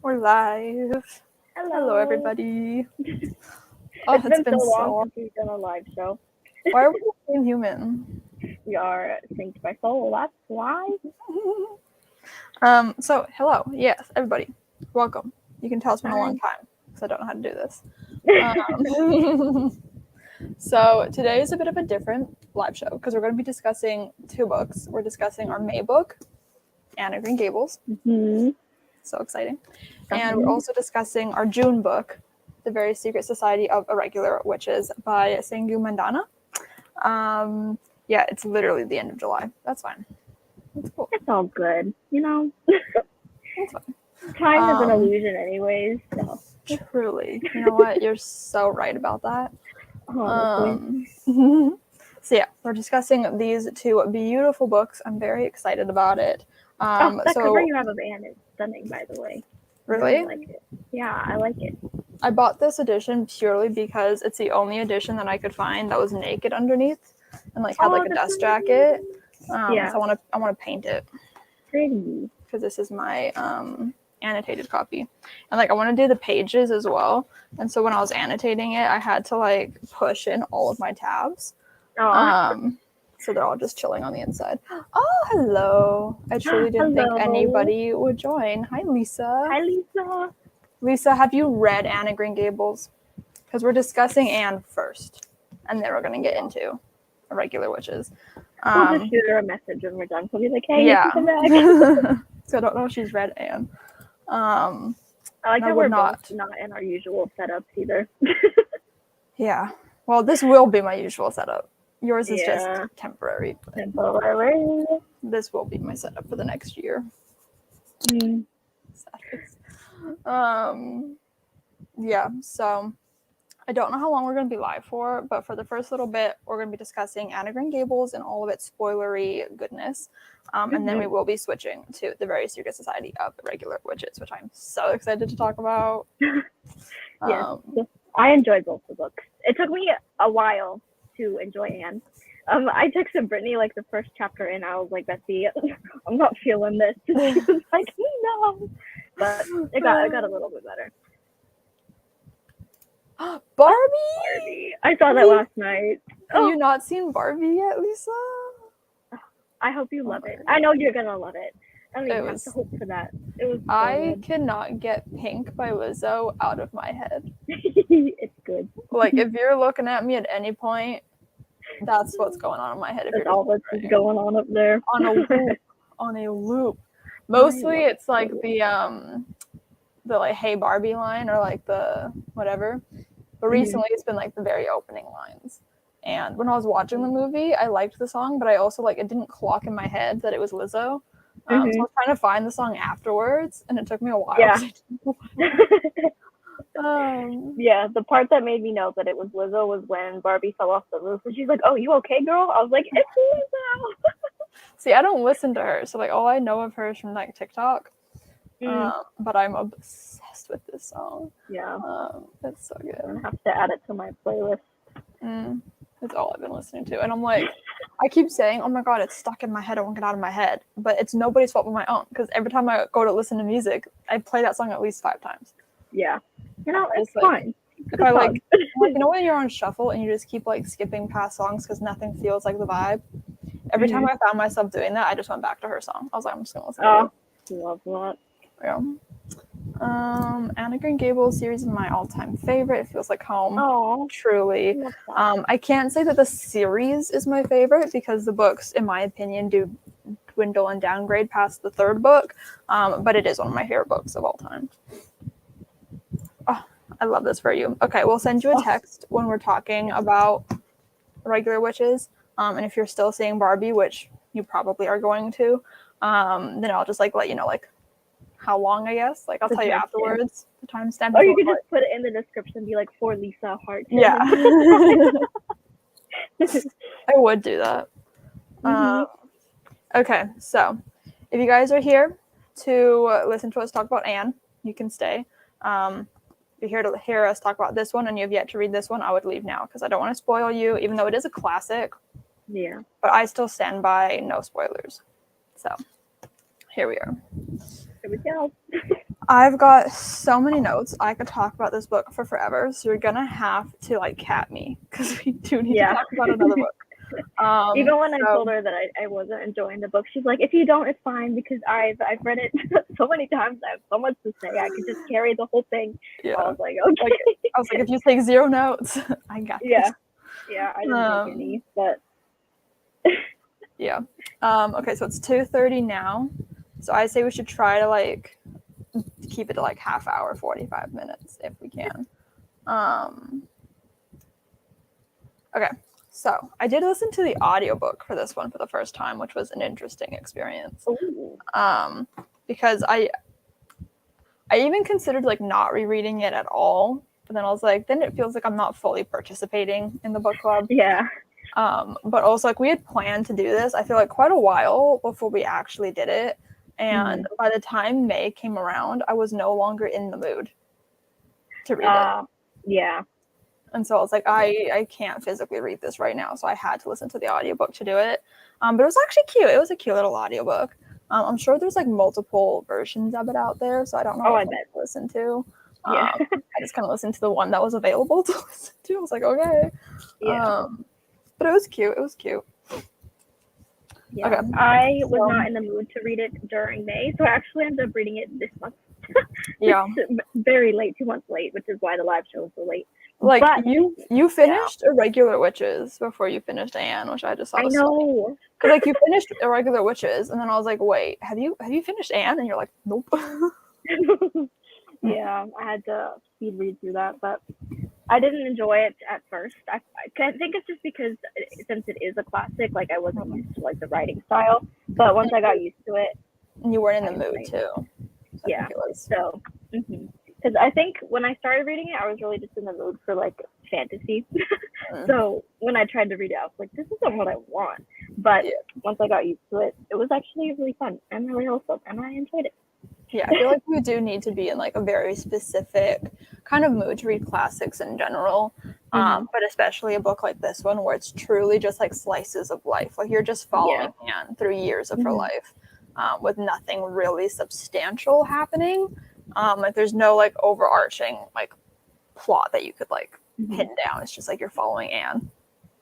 We're live. Hello, everybody. Oh, It's been so long since we've done a live show. Why are we the same human? We are synced by soul. That's why. So, hello. Yes, everybody. Welcome. You can tell it's been a long time because I don't know how to do this. So, today is a bit of a different live show because we're going to be discussing two books. We're discussing our May book, Anne of Green Gables. Mm-hmm. So exciting. And we're also discussing our June book, The Very Secret Society of Irregular Witches by Sangu Mandana. Yeah, it's literally the end of July. That's fine. That's cool. It's all good, That's fine. Time is an illusion anyways. So. Truly. You know what? You're so right about that. So yeah, we're discussing these two beautiful books. I'm very excited about it. That cover you have of Anne is stunning, by the way. Really? I like it. Yeah, I like it. I bought this edition purely because it's the only edition that I could find that was naked underneath and like had like a dust jacket. So I want to paint it. Pretty. Because this is my annotated copy, and like I want to do the pages as well. And so when I was annotating it, I had to like push in all of my tabs. So they're all just chilling on the inside. Oh, hello. I truly didn't think anybody would join. Hi, Lisa. Hi, Lisa. Lisa, have you read Anne of Green Gables? Because we're discussing Anne first, and then we're going to get into Irregular Witches. We'll just shoot her a message when we're done. We'll be like, hey, yeah. you can come back. So I don't know if she's read Anne. I like that we're both not in our usual setups either. Yeah. Well, this will be my usual setup. Yours is just temporary. Temporary. This will be my setup for the next year. Yeah, so I don't know how long we're going to be live for, but for the first little bit, we're going to be discussing Anne of Green Gables and all of its spoilery goodness. And then we will be switching to The Very Secret Society of Irregular Witches, which I'm so excited to talk about. Yes, I enjoyed both the books. It took me a while to enjoy Anne. I texted Brittany like the first chapter in. I was like, Bessie, I'm not feeling this. She was like, no. But it got a little bit better. Barbie! I saw that last night. Have you not seen Barbie yet, Lisa? I hope you love it. I know you're gonna love it. I don't even have to hope for that. It was. I cannot get Pink by Lizzo out of my head. It's good. Like if you're looking at me at any point, that's what's going on in my head. That's all that's going on up there. On a loop. Mostly it's like the like Hey Barbie line or like the whatever. But recently it's been like the very opening lines. And when I was watching the movie, I liked the song, but I also like it didn't clock in my head that it was Lizzo. So I was trying to find the song afterwards, and it took me a while. Yeah. The part that made me know that it was Lizzo was when Barbie fell off the roof, and she's like, "Oh, you okay, girl?" I was like, "It's Lizzo." See, I don't listen to her, so like all I know of her is from like TikTok. But I'm obsessed with this song. Yeah, it's so good. I'm gonna have to add it to my playlist. That's all I've been listening to, and I'm like, I keep saying, "Oh my god, it's stuck in my head. I won't get out of my head." But it's nobody's fault but my own, because every time I go to listen to music, I play that song at least 5 times. Yeah, it's fine. If I like, you know when you're on shuffle and you just keep like skipping past songs because nothing feels like the vibe. Every time I found myself doing that, I just went back to her song. I was like, I'm just gonna listen to it. Love that. Yeah. Anne of Green Gables series is my all-time favorite. It feels like home. Oh, truly. I can't say that the series is my favorite because the books, in my opinion, do dwindle and downgrade past the 3rd book. But it is one of my favorite books of all time. Oh, I love this for you. Okay, we'll send you a text when we're talking about Irregular Witches. And if you're still seeing Barbie, which you probably are going to, then I'll just like let you know like how long, I guess. Like I'll tell you afterwards the timestamp. Or you could just put it in the description, be like, for Lisa Hart. Yeah. I would do that. Okay, so if you guys are here to listen to us talk about Anne, you can stay. If you're here to hear us talk about this one and you have yet to read this one, I would leave now because I don't want to spoil you, even though it is a classic. Yeah. But I still stand by no spoilers. So here we are. Here we go. I've got so many notes. I could talk about this book for forever, so you're gonna have to like cap me because we do need to talk about another book. Even when I told her that I wasn't enjoying the book, she's like, "If you don't, it's fine because I've read it so many times. I have so much to say. I could just carry the whole thing." Yeah. I was like, "Okay." I was like, if you take 0 notes, I got yeah, this. yeah. I didn't take any, but yeah. Okay, so it's 2:30 now. So I say we should try to like keep it to like half hour, 45 minutes if we can. Okay. So I did listen to the audiobook for this one for the first time, which was an interesting experience. Ooh. Because I even considered like not rereading it at all, but then I was like, then it feels like I'm not fully participating in the book club. Yeah. But also like we had planned to do this, I feel like quite a while before we actually did it. And by the time May came around, I was no longer in the mood to read it. Yeah. And so I was like, I can't physically read this right now. So I had to listen to the audiobook to do it. But it was actually cute. It was a cute little audiobook. I'm sure there's like multiple versions of it out there. So I don't know what to listen to. Yeah. I just kind of listened to the one that was available to listen to. I was like, okay. Yeah. But it was cute. It was cute. Yeah. Okay. I was not in the mood to read it during May, so I actually ended up reading it this month. Yeah. Very late, 2 months late, which is why the live show was so late. Like, but, you finished Irregular Witches before you finised Anne, which I just thought was know. Because like you finished Irregular Witches, and then I was like, wait, have you finished Anne? And you're like, nope. Yeah, I had to speed read through that, but I didn't enjoy it at first. I think it's just because since it is a classic, like I wasn't used to like the writing style. But once I got used to it, and you weren't in the mood too. So yeah. So, because I think when I started reading it, I was really just in the mood for like fantasy. So when I tried to read it, I was like, this isn't what I want. But once I got used to it, it was actually really fun and really wholesome, and I enjoyed it. Yeah, I feel like we do need to be in like a very specific kind of mood to read classics in general, but especially a book like this one where it's truly just like slices of life. Like you're just following Anne through years of her life with nothing really substantial happening. Like there's no like overarching like plot that you could like pin down. It's just like you're following Anne.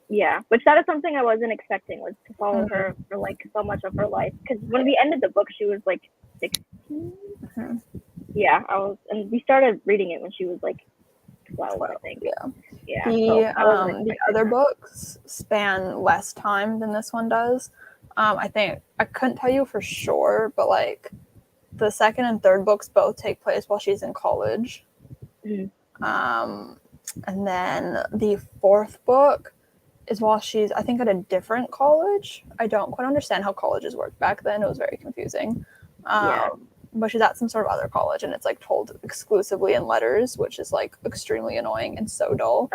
Yeah, which that is something I wasn't expecting, was to follow her for like so much of her life. Because when we ended the book, she was like 16. Yeah, and we started reading it when she was like 12, I think. Yeah. The other books span less time than this one does. I think I couldn't tell you for sure, but like the second and third books both take place while she's in college. And then the fourth book is while she's, I think, at a different college. I don't quite understand how colleges worked back then. It was very confusing. But she's at some sort of other college, and it's like told exclusively in letters, which is like extremely annoying and so dull.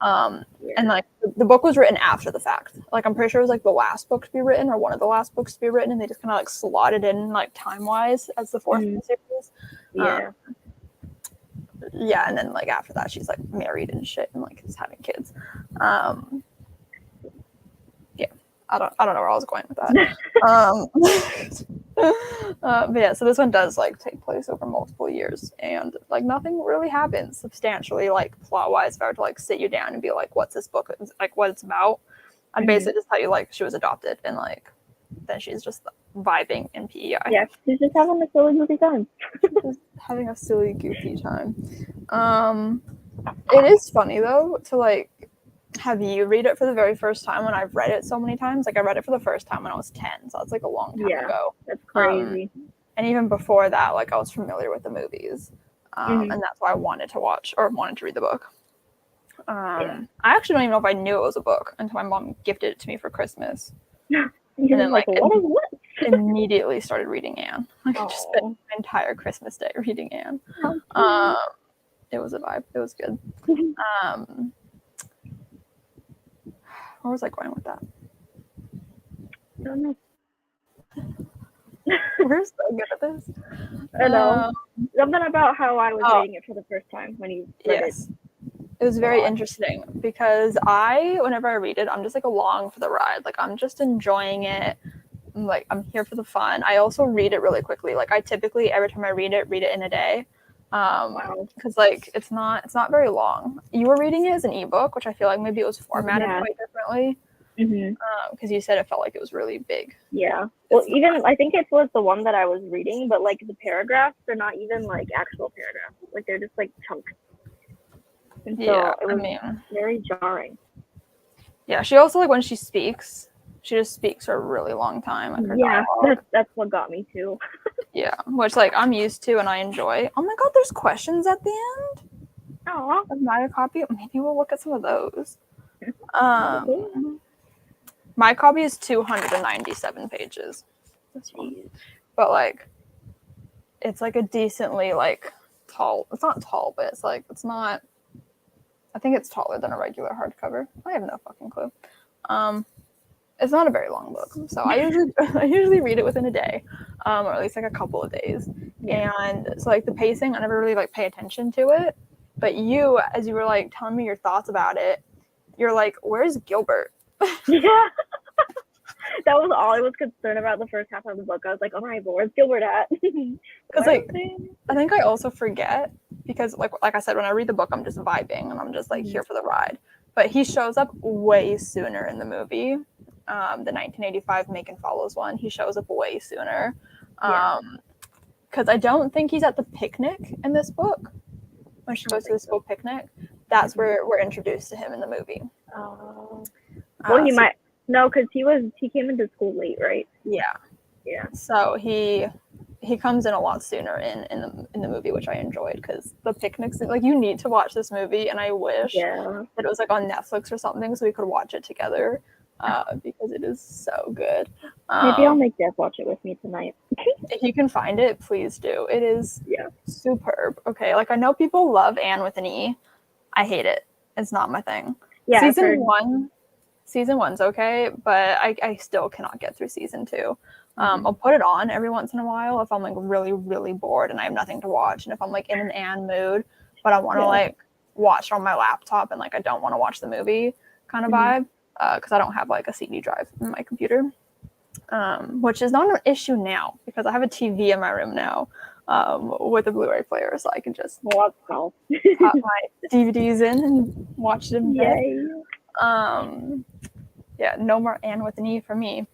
And like the book was written after the fact. Like I'm pretty sure it was like the last book to be written, or one of the last books to be written, and they just kind of like slotted in like time wise as the fourth series. Yeah, and then like after that, she's like married and shit, and like is having kids. I don't know where I was going with that. But yeah, so this one does like take place over multiple years, and like nothing really happens substantially, like plot wise. If I were to like sit you down and be like, "What's this book? Like, what it's about?" I'd basically just tell you like she was adopted, and like then she's just vibing in PEI. Yeah, she's just having a silly goofy time. Just having a silly goofy time. It is funny though to like have you read it for the very first time when I've read it so many times. Like I read it for the first time when I was 10, so it's like a long time ago. That's crazy. And even before that, like I was familiar with the movies, and that's why I wanted to read the book. I actually don't even know if I knew it was a book until my mom gifted it to me for Christmas. And then like immediately started reading Anne. Like I just spent my entire Christmas day reading Anne. It was a vibe. It was good. Where was I going with that? I don't know. We're so good at this. I know. Something about how I was reading it for the first time when you read it. It was very interesting because whenever I read it, I'm just like along for the ride. Like I'm just enjoying it. like I'm here for the fun. I also read it really quickly. Like I typically every time I read it in a day. Wow. Because like it's not very long. You were reading it as an ebook, which I feel like maybe it was formatted quite differently. Because you said it felt like it was really big. Yeah. Well, even I think it was the one that I was reading, but like the paragraphs, they're not even like actual paragraphs. Like they're just like chunks. And so it was very jarring. Yeah, she also like when she speaks, she just speaks for a really long time. Like her dialogue. That's what got me too. Yeah, which like I'm used to and I enjoy. Oh my god, there's questions at the end. Oh, my copy. Maybe we'll look at some of those. My copy is 297 pages. This one, but like, it's like a decently like tall. It's not tall, but it's like it's not. I think it's taller than a regular hardcover. I have no fucking clue. It's not a very long book, so I usually read it within a day, or at least like a couple of days. Yeah. And so like the pacing, I never really like pay attention to it. But you, as you were like telling me your thoughts about it, you're like, "Where's Gilbert?" Yeah. That was all I was concerned about the first half of the book. I was like, "Oh my, where's Gilbert at?" Because like, I think I also forget because like I said, when I read the book, I'm just vibing and I'm just like here for the ride. But he shows up way sooner in the movie. The 1985 Macon Follows one. He shows up way sooner. Because I don't think he's at the picnic in this book. When she goes to the school picnic, that's where we're introduced to him in the movie. Oh. Well, he might. No, because he came into school late, right? Yeah. So he comes in a lot sooner in the movie, which I enjoyed because the picnics, like you need to watch this movie, and I wish that it was like on Netflix or something so we could watch it together because it is so good. Maybe I'll make Jeff watch it with me tonight. If you can find it, please do. It is superb. Okay, like I know people love Anne with an E. I hate it. It's not my thing. Yeah, season one's okay, but I still cannot get through season 2. I'll put it on every once in a while if I'm like really, really bored and I have nothing to watch, and if I'm like in an Anne mood, but I want to like watch it on my laptop and like I don't want to watch the movie kind of vibe, because I don't have like a CD drive in my computer, which is not an issue now because I have a TV in my room now with a Blu-ray player, so I can just pop my DVDs in and watch them. Yeah, no more Anne with an E for me.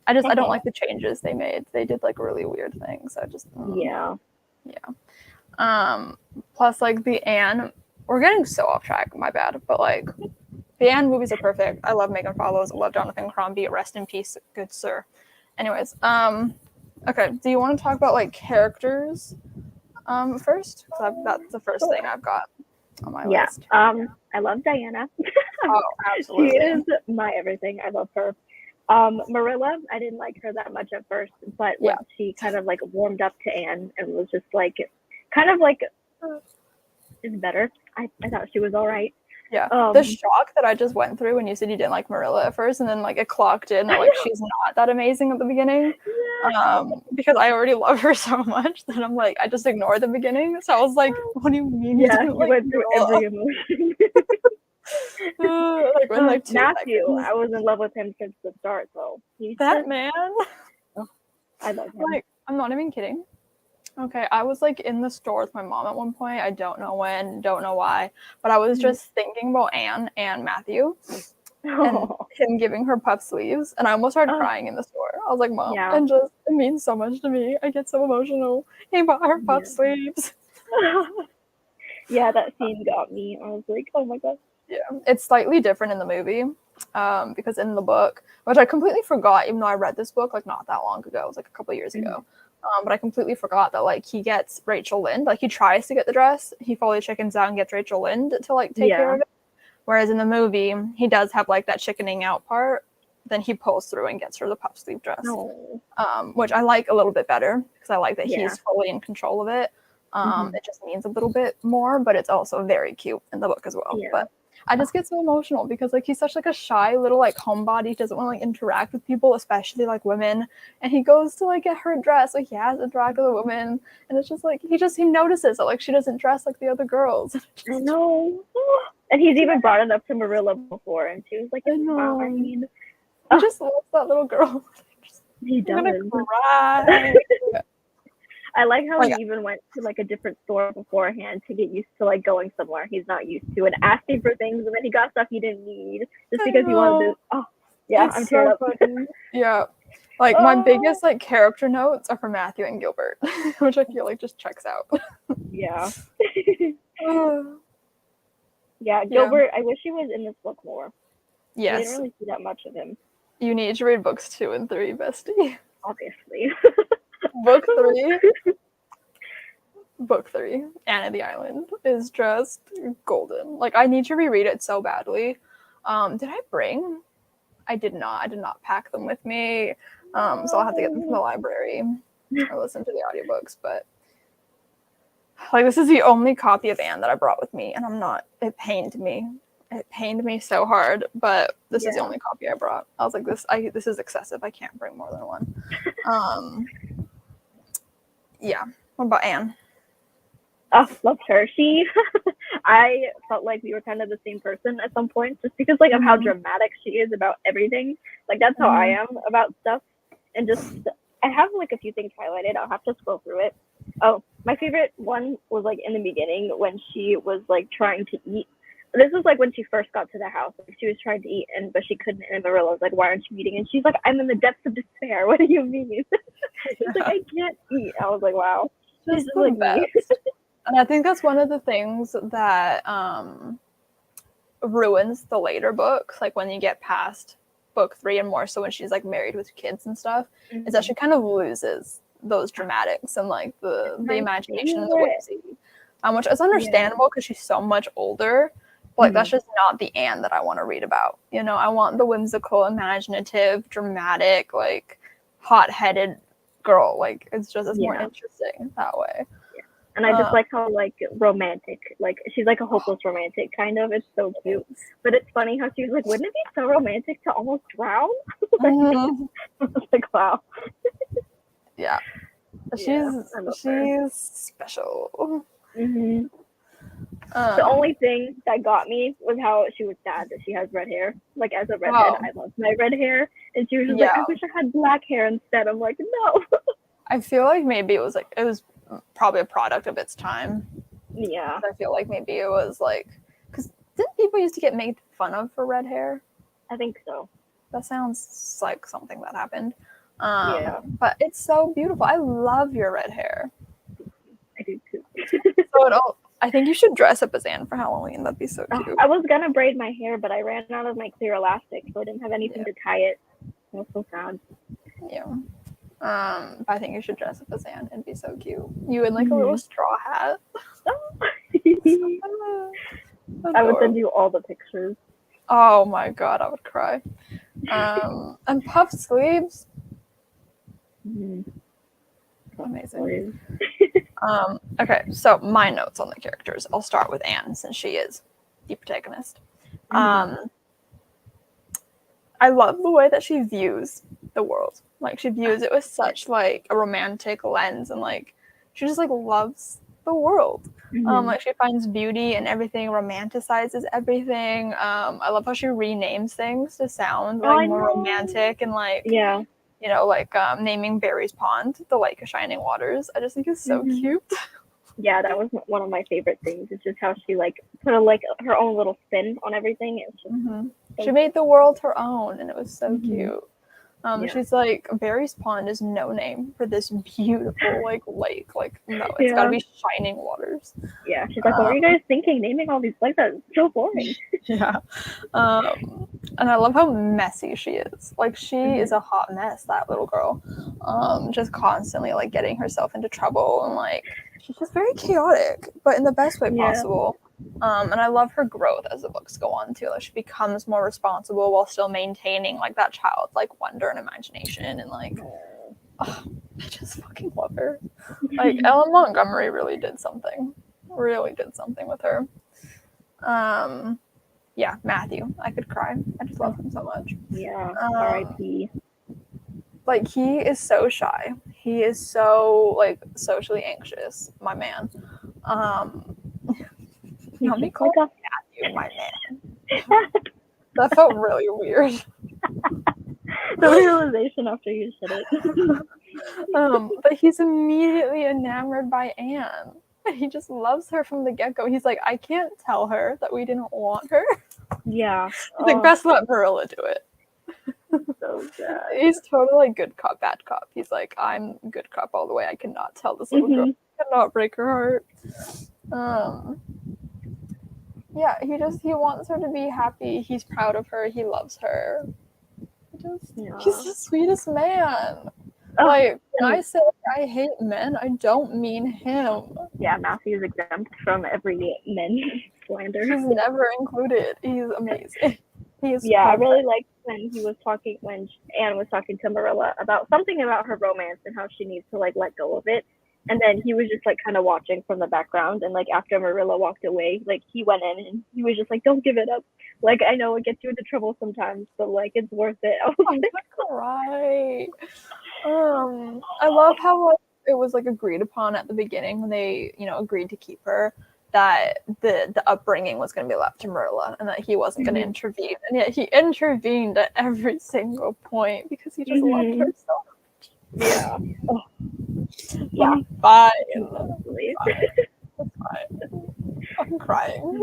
I don't like the changes they made. They did like really weird things. I just plus like the Anne, we're getting so off track, my bad, but like the Anne movies are perfect. I love Megan Follows. I love Jonathan Crombie. Rest in peace, good sir. Anyways, okay, do you want to talk about like characters first? Because that's the first thing I've got on my list. I love Diana. Oh, absolutely. She is my everything. I love her. Marilla, I didn't like her that much at first, but when she kind of like warmed up to Anne and was just like, kind of like, is better. I thought she was all right. Yeah, the shock that I just went through when you said you didn't like Marilla at first, and then like it clocked in that like she's not that amazing at the beginning, because I already love her so much that I'm like I just ignore the beginning. So I was like, what do you mean? Yeah, you went through every emotion. Like when like Matthew, I was in love with him since the start. So that man, I love him. Like I'm not even kidding. Okay, I was like in the store with my mom at one point. I don't know when, don't know why, but I was just thinking about Anne and Matthew and him giving her puff sleeves, and I almost started crying in the store. I was like, Mom, and just it means so much to me. I get so emotional. He bought her puff sleeves. Yeah, that scene got me. I was like, oh my god. Yeah, it's slightly different in the movie, because in the book, which I completely forgot, even though I read this book like not that long ago, it was like a couple of years ago. But I completely forgot that like he gets Rachel Lynde, like he tries to get the dress, he fully chickens out and gets Rachel Lynde to like take care of it. Whereas in the movie, he does have like that chickening out part. Then he pulls through and gets her the puff sleeve dress, which I like a little bit better because I like that he's fully in control of it. It just means a little bit more, but it's also very cute in the book as well. But I just get so emotional because like he's such like a shy little like homebody. He doesn't want to like interact with people, especially like women. And he goes to like get her dressed. Like he has to interact with a woman, and it's just like he notices that like she doesn't dress like the other girls. I know. And he's even brought it up to Marilla before, and she was like, "It's fine." He just loves that little girl. He I'm gonna does. cry. I like how Like, he even went to like a different store beforehand to get used to like going somewhere he's not used to and asking for things, and then he got stuff he didn't need just I because he wanted know. to. Oh, yeah, It's I'm so tearing up. funny. Yeah. Like my biggest like character notes are from Matthew and Gilbert, which I feel like just checks out. Yeah. Uh, Yeah, yeah. Gilbert, I wish he was in this book more. We didn't Yes. really see that much of him, You need to read books 2 and 3, bestie. obviously. Book 3. Book 3, Anne of the Island, is just golden. Like I need to reread it so badly. Did I bring? I did not. I did not pack them with me. So I'll have to get them from the library or listen to the audiobooks. But like this is the only copy of Anne that I brought with me, and I'm not. It pained me. It pained me so hard. But this is the only copy I brought. I was like, this is excessive. I can't bring more than one. Yeah. What about Anne? Oh, loved her. I felt like we were kind of the same person at some point, just because like of how dramatic she is about everything. Like that's how I am about stuff, and just I have like a few things highlighted. I'll have to scroll through it. Oh, my favorite one was like in the beginning when she was like trying to eat. This was like when she first got to the house. Like, she was trying to eat, but she couldn't. And Marilla was like, "Why aren't you eating?" And she's like, "I'm in the depths of despair. What do you mean?" She's like, "I can't eat." I was like, "Wow." She's just like me. And I think that's one of the things that ruins the later books, like when you get past book 3 and more so when she's like married with kids and stuff, is that she kind of loses those dramatics and like the imagination and the whimsy. Which is understandable because she's so much older, but like that's just not the Anne that I want to read about. You know, I want the whimsical, imaginative, dramatic, like hot-headed girl. Like it's more interesting that way. And I just like how like romantic, like she's like a hopeless romantic kind of. It's so cute. But it's funny how she was like, wouldn't it be so romantic to almost drown? I was like, wow. Yeah. She's special. The only thing that got me was how she was sad that she has red hair. Like as a redhead, I love my red hair. And she was just like, I wish I had black hair instead. I'm like, no. I feel like maybe it was probably a product of its time. Yeah. I feel like maybe it was like, because didn't people used to get made fun of for red hair? I think so. That sounds like something that happened. But it's so beautiful. I love your red hair. I do too. I think you should dress up as Anne for Halloween. That'd be so cute. I was gonna braid my hair, but I ran out of my clear elastic, so I didn't have anything to tie it. That was so sad. Yeah. But I think you should dress up as Anne. It'd be so cute. You in like a little straw hat. I would send you all the pictures. Oh my god, I would cry. And puff sleeves. Amazing. Okay, so my notes on the characters. I'll start with Anne since she is the protagonist. I love the way that she views the world. Like she views it with such like a romantic lens, and like she just like loves the world. Like she finds beauty in everything, romanticizes everything. I love how she renames things to sound like more romantic and like you know, like naming Barry's Pond the Lake of Shining Waters. I just think it's so cute. Yeah, that was one of my favorite things. It's just how she like put her own little spin on everything. It's just she made the world her own, and it was so cute. She's like, Barry's Pond is no name for this beautiful like lake. Like, no, it's gotta be shining waters. Yeah, she's like, what were you guys thinking? Naming all these lakes? That's so boring. Yeah. And I love how messy she is. Like, she is a hot mess, that little girl. Just constantly like getting herself into trouble, and like she's just very chaotic, but in the best way possible. And I love her growth as the books go on too. Like she becomes more responsible while still maintaining like that childlike wonder and imagination, and like I just fucking love her. Like Ellen Montgomery really did something with her. Yeah, Matthew, I could cry. I just love him so much. Yeah, R.I.P. Like he is so shy. He is so like socially anxious, my man. Let me call Matthew my man. That felt really weird. The realization after you said it. But he's immediately enamored by Anne. He just loves her from the get-go. He's like, I can't tell her that we didn't want her. Yeah. He's like, best let Marilla do it. So sad. He's totally like good cop, bad cop. He's like, I'm good cop all the way. I cannot tell this little girl. I cannot break her heart. Yeah, he wants her to be happy. He's proud of her. He loves her. He's the sweetest man. Like, when I say I hate men, I don't mean him. Yeah, Matthew's exempt from every men slander. He's never included. He's amazing. He's perfect. I really liked when Anne was talking to Marilla about something about her romance and how she needs to like let go of it. And then he was just like kind of watching from the background, and like after Marilla walked away, like he went in and he was just like, "Don't give it up. Like I know it gets you into trouble sometimes, but like it's worth it." I was like, right. I love how like it was like agreed upon at the beginning when they, agreed to keep her, that the upbringing was going to be left to Marilla and that he wasn't going to intervene. And yet he intervened at every single point because he just loved her so much. Yeah. Yeah. Fine. It's fine. I'm crying.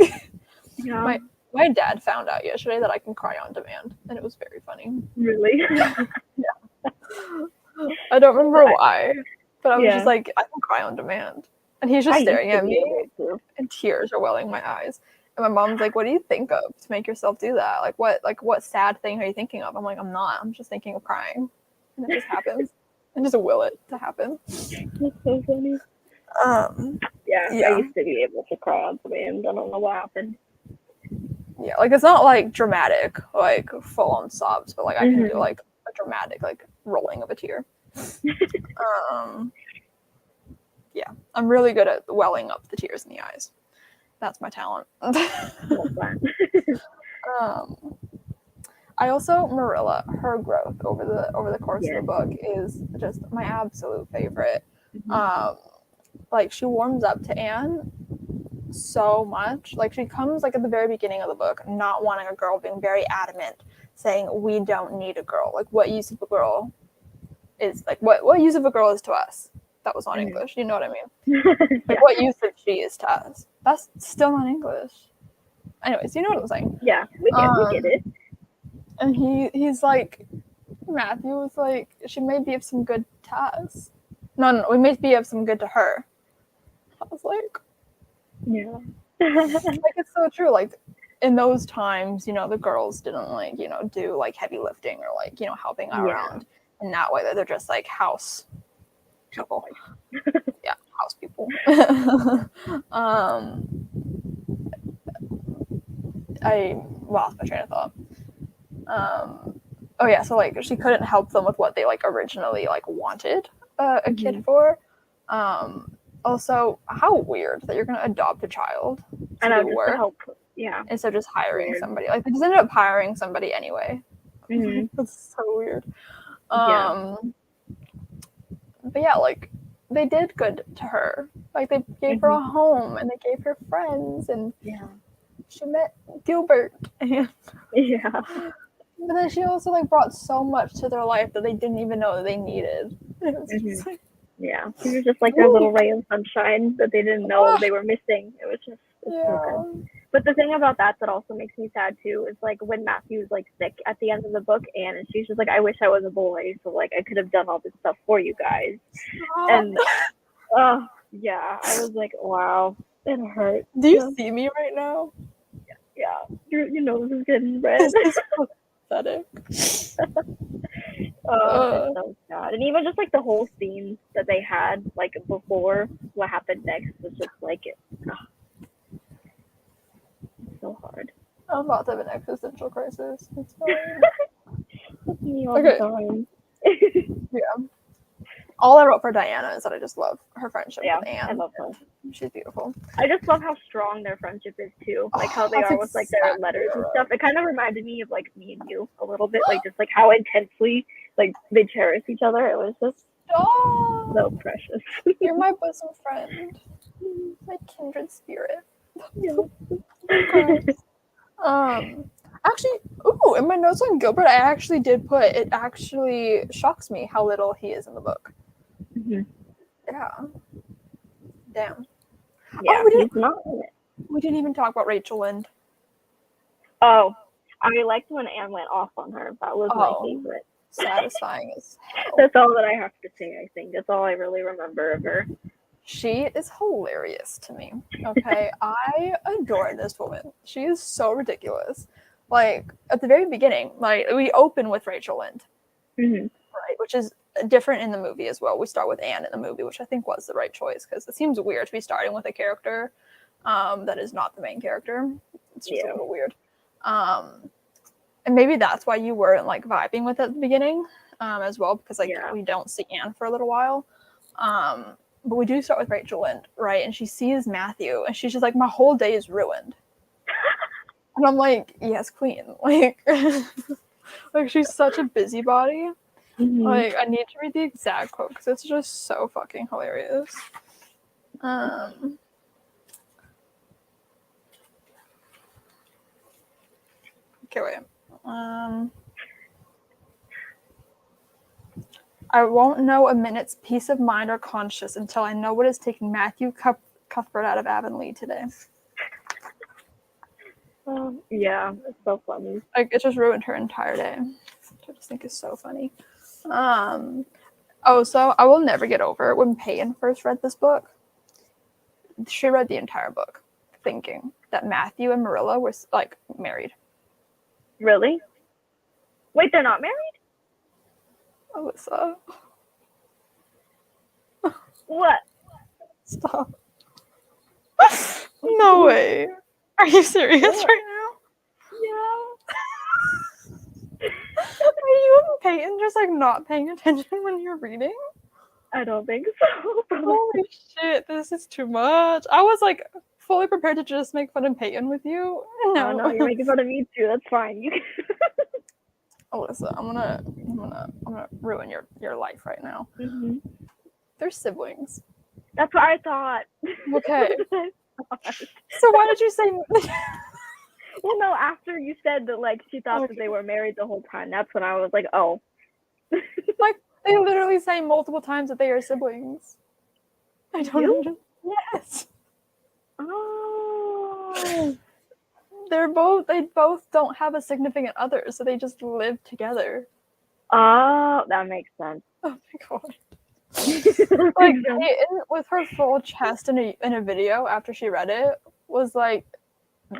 Yeah. My dad found out yesterday that I can cry on demand, and it was very funny. Really? Yeah. I don't remember why, but I was just like, I can cry on demand. And he's just staring at me, and tears are welling in my eyes. And my mom's like, what do you think of to make yourself do that? What sad thing are you thinking of? I'm like, I'm not. I'm just thinking of crying. And it just happens. And just will it to happen. That's so funny. Yeah, I used to be able to cry on demand. I don't know what happened. Yeah, like it's not like dramatic, like full on sobs, but like I can do like a dramatic like rolling of a tear. Yeah, I'm really good at welling up the tears in the eyes. That's my talent. I also Marilla, her growth over the course of the book is just my absolute favorite. Like she warms up to Anne so much. Like she comes like at the very beginning of the book not wanting a girl, being very adamant, saying we don't need a girl. Like what use of a girl is like what use of a girl is to us. That was not English. You know what I mean? Like what use of she is to us. That's still not English. Anyways, you know what I'm saying? Yeah, we get it. And he's like, Matthew was like, she may be of some good to us. No, we may be of some good to her. I was like, yeah. Like it's so true. Like in those times, the girls didn't like, do like heavy lifting or like, helping around in that way. That they're just like house people. Yeah, house people. I lost my train of thought. Oh yeah, so like she couldn't help them with what they like originally like wanted a kid for. Also, how weird that you're gonna adopt a child to do work, instead of just hiring somebody. Like they just ended up hiring somebody anyway. That's so weird. But yeah, like they did good to her. Like they gave her a home and they gave her friends, and she met Gilbert. And but then she also like brought so much to their life that they didn't even know that they needed. Like, she was just like their little ray of sunshine that they didn't know they were missing. It was just so good. But the thing about that also makes me sad too is like when Matthew's like sick at the end of the book, and she's just like, I wish I was a boy, so like I could have done all this stuff for you guys. And I was like, wow, it hurt. Do you see me right now? Yeah, your nose is getting red. This is pathetic. It's so sad. And even just like the whole scene that they had like before what happened next was just like so hard. I'm about to have an existential crisis. It's fine. Me all the time. Yeah. All I wrote for Diana is that I just love her friendship with Anne. I love her. She's beautiful. I just love how strong their friendship is too. Like how they are with like their letters and stuff. It kind of reminded me of like me and you a little bit. Like just like how intensely like they cherish each other. It was just so precious. You're my bosom friend. My kindred spirit. Yeah. Actually, Oh, in my notes on Gilbert, I actually did put, it actually shocks me how little he is in the book. Mm-hmm. Yeah. Damn. Yeah, Oh, he's not in it. we didn't even talk about Rachel Lynde. Oh, I liked when Anne went off on her. That was my favorite. Satisfying as hell. That's all that I have to say, I think. That's all I really remember of her. She is hilarious to me. Okay, I adore this woman. She is so ridiculous. Like, at the very beginning, like, we open with Rachel Lynde, right, which is different in the movie as well. We start with Anne in the movie, which I think was the right choice, because it seems weird to be starting with a character that is not the main character. It's just a little weird. And maybe that's why you weren't, like, vibing with it at the beginning as well, because, like, we don't see Anne for a little while. But we do start with Rachel Lynde, right? And she sees Matthew, and she's just like, my whole day is ruined. And I'm like, yes, queen. Like, like she's such a busybody. Like, I need to read the exact quote because it's just so fucking hilarious. Okay, wait. I won't know a minute's peace of mind or conscience until I know what is taking Matthew Cuthbert out of Avonlea today. Yeah, it's so funny. Like, it just ruined her entire day, which I just think is so funny. Oh, so I will never get over it. When Peyton first read this book, she read the entire book thinking that Matthew and Marilla were, like, married. Really? Wait, they're not married? Alyssa. What? Stop. No way. Are you serious right now? Yeah. Are you and Peyton just, like, not paying attention when you're reading? I don't think so. Holy shit, this is too much. I was, like, fully prepared to just make fun of Peyton with you. No, no, you're making fun of me too. That's fine. You can... Alyssa, I'm gonna ruin your life right now. They're siblings. That's what I thought. Okay. So why did you say? Well, no. After you said that, like, she thought that they were married the whole time. That's when I was like, oh. Like, they literally say multiple times that they are siblings. I don't know. Yes. Oh. They both don't have a significant other, so they just live together. Oh, that makes sense. Oh my god. Like, Peyton, with her full chest in a video after she read it, was like,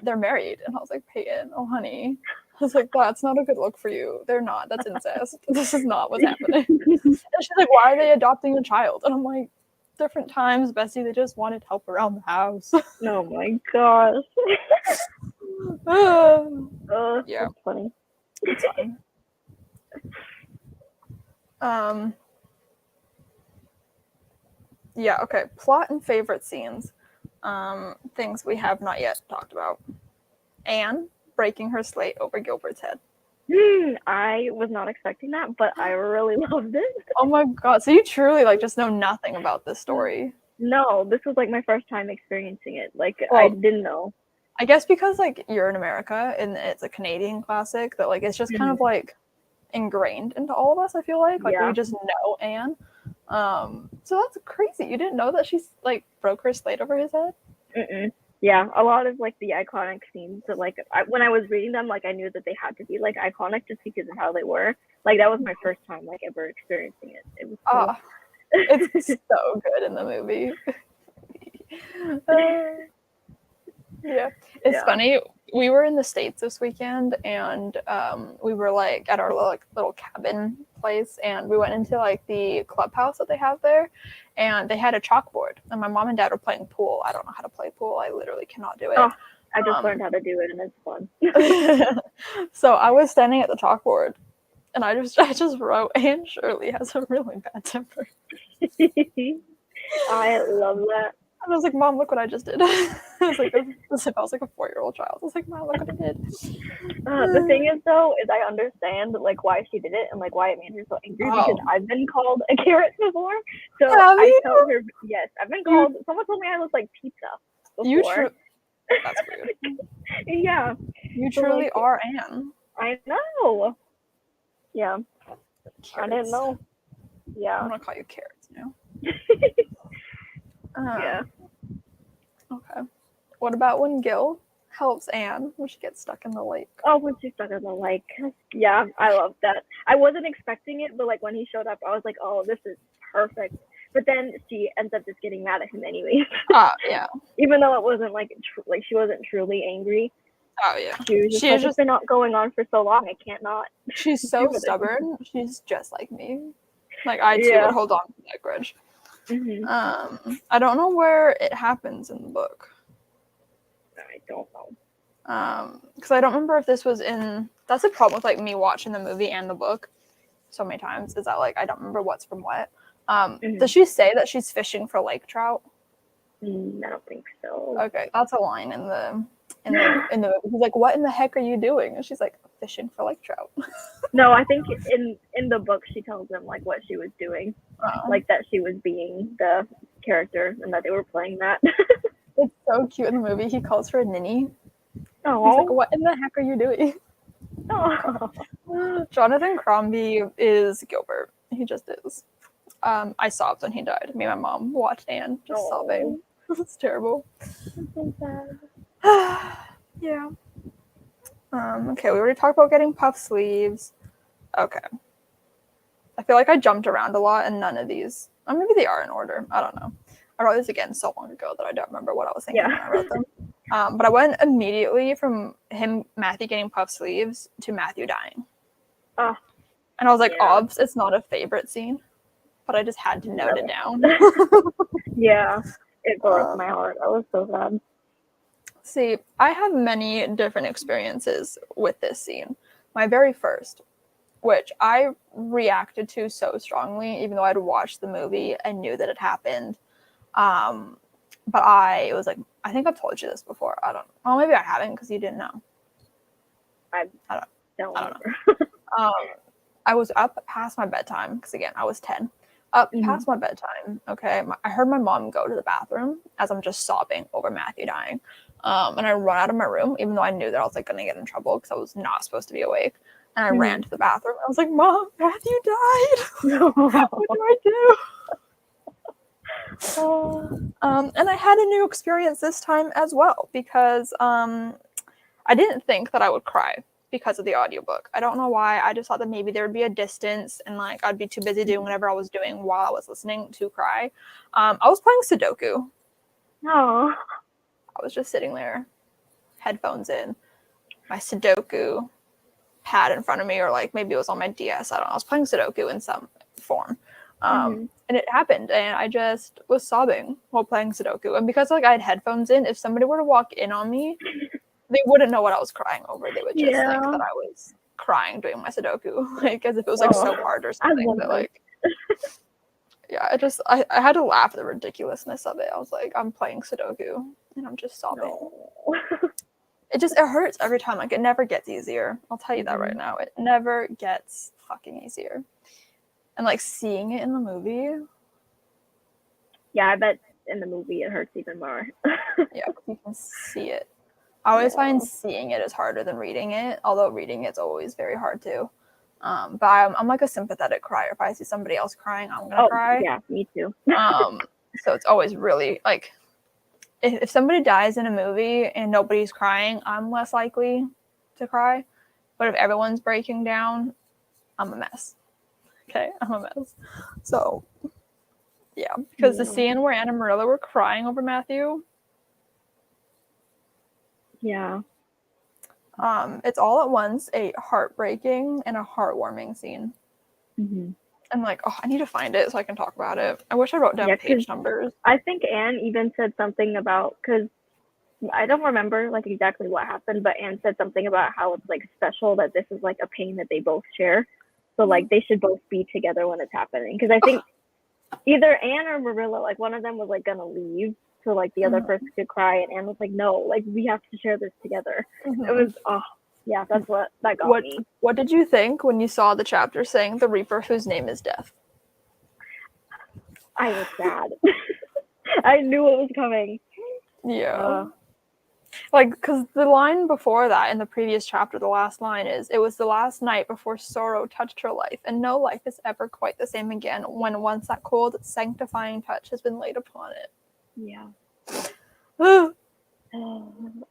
they're married. And I was like, Peyton, oh honey. I was like, that's not a good look for you. They're not. That's incest. This is not what's happening. And she's like, why are they adopting a child? And I'm like, different times, Bessie, they just wanted help around the house. Oh my gosh. Yeah. That's funny. It's fine. Yeah, okay. Plot and favorite scenes. Things we have not yet talked about. Anne breaking her slate over Gilbert's head. I was not expecting that, but I really loved it. Oh my god. So you truly, like, just know nothing about this story. No, this was, like, my first time experiencing it. Like, well, I didn't know. I guess because, like, you're in America and it's a Canadian classic, that, like, it's just kind of, like, ingrained into all of us, I feel like. Like, we just know Anne. So that's crazy. You didn't know that she's, like, broke her slate over his head? Yeah, a lot of, like, the iconic scenes that, like, when I was reading them, like, I knew that they had to be, like, iconic just because of how they were. Like, that was my first time, like, ever experiencing it. It was cool. It's so good in the movie. Yeah, it's funny. We were in the States this weekend, and we were, like, at our little cabin place, and we went into, like, the clubhouse that they have there, and they had a chalkboard, and my mom and dad were playing pool. I don't know how to play pool. I literally cannot do it. Oh, I just learned how to do it, and it's fun. So I was standing at the chalkboard, and I just wrote, Anne Shirley has a really bad temper. I love that. And I was like, Mom, look what I just did. I was like, as if I was like a 4-year-old child. I was like, Mom, look what I did. The thing is, though, is I understand, like, why she did it and, like, why it made her so angry, because I've been called a carrot before. So I tell her, yes, I've been called, someone told me I look like pizza before. That's weird. Yeah. You truly are Anne. I know. Yeah, Carrots. I didn't know. Yeah. I'm gonna call you Carrots now. Yeah. Okay. What about when Gil helps Anne when she gets stuck in the lake? Oh, when she stuck in the lake. Yeah, I love that. I wasn't expecting it, but like when he showed up, I was like, oh, this is perfect. But then she ends up just getting mad at him anyways. Yeah. Even though it wasn't like she wasn't truly angry. Oh yeah. She was just like, it's been not going on for so long. I can't not. She's so stubborn. She's just like me. Like I too would hold on to that grudge. Mm-hmm. I don't know where it happens in the book. I don't know. Because I don't remember if this was in. That's a problem with like me watching the movie and the book so many times. Is that like I don't remember what's from what. Does she say that she's fishing for lake trout? I don't think so. Okay, that's a line in the movie. He's like, "What in the heck are you doing?" And she's like, "Fishing for lake trout." No, I think in the book she tells him like what she was doing, like that she was being the character and that they were playing that. It's so cute in the movie. He calls her a ninny. Oh, he's like, "What in the heck are you doing?" Oh. Jonathan Crombie is Gilbert. He just is. I sobbed when he died. Me and my mom watched Anne just sobbing. It's terrible. So sad. Yeah. Okay, we already talked about getting puff sleeves. Okay. I feel like I jumped around a lot and none of these, or maybe they are in order. I don't know. I wrote this again so long ago that I don't remember what I was thinking when I wrote them. But I went immediately from Matthew getting puff sleeves to Matthew dying. And I was like, obs, it's not a favorite scene, but I just had to note it down. Yeah, it broke my heart. I was so sad. See, I have many different experiences with this scene. My very first, which I reacted to so strongly, even though I'd watched the movie and knew that it happened. But I was like, I think I've told you this before. I don't know. Well, maybe I haven't because you didn't know. I don't remember. I was up past my bedtime because, again, I was 10. Up past my bedtime, okay? I heard my mom go to the bathroom as I'm just sobbing over Matthew dying. And I run out of my room, even though I knew that I was like going to get in trouble because I was not supposed to be awake. And I ran to the bathroom. I was like, Mom, Matthew died. What do I do? And I had a new experience this time as well because I didn't think that I would cry because of the audiobook. I don't know why. I just thought that maybe there would be a distance and like I'd be too busy doing whatever I was doing while I was listening to cry. I was playing Sudoku. Oh. I was just sitting there, headphones in, my Sudoku pad in front of me, or like maybe it was on my DS. I don't know. I was playing Sudoku in some form. And it happened, and I just was sobbing while playing Sudoku. And because like I had headphones in, if somebody were to walk in on me, they wouldn't know what I was crying over. They would just think that I was crying doing my Sudoku, like as if it was like so hard or something. That like, yeah, I had to laugh at the ridiculousness of it. I was like, I'm playing Sudoku and I'm just sobbing. It hurts every time. Like it never gets easier. I'll tell you that right now. It never gets fucking easier. And like seeing it in the movie. Yeah, I bet in the movie it hurts even more. Yeah, you can see it. I always find seeing it is harder than reading it, although reading it's always very hard too. But I'm like a sympathetic crier. If I see somebody else crying, I'm gonna cry. Yeah, me too. So it's always really like if somebody dies in a movie and nobody's crying, I'm less likely to cry. But if everyone's breaking down, I'm a mess. Okay, I'm a mess. So yeah, because the scene where Anna and Marilla were crying over Matthew. Yeah. It's all at once a heartbreaking and a heartwarming scene. I'm like, I need to find it so I can talk about it. I wish I wrote down page numbers. I think Anne even said something about, because I don't remember like exactly what happened, but Anne said something about how it's like special that this is like a pain that they both share. So like they should both be together when it's happening. Because I think either Anne or Marilla, like one of them was like gonna leave so like the other person could cry, and Anne was like, no, like we have to share this together. It was yeah, that got me. What did you think when you saw the chapter saying the Reaper whose name is Death? I was sad. I knew it was coming. Yeah. Like, because the line before that in the previous chapter, the last line is, "It was the last night before sorrow touched her life, and no life is ever quite the same again when once that cold, sanctifying touch has been laid upon it." Yeah.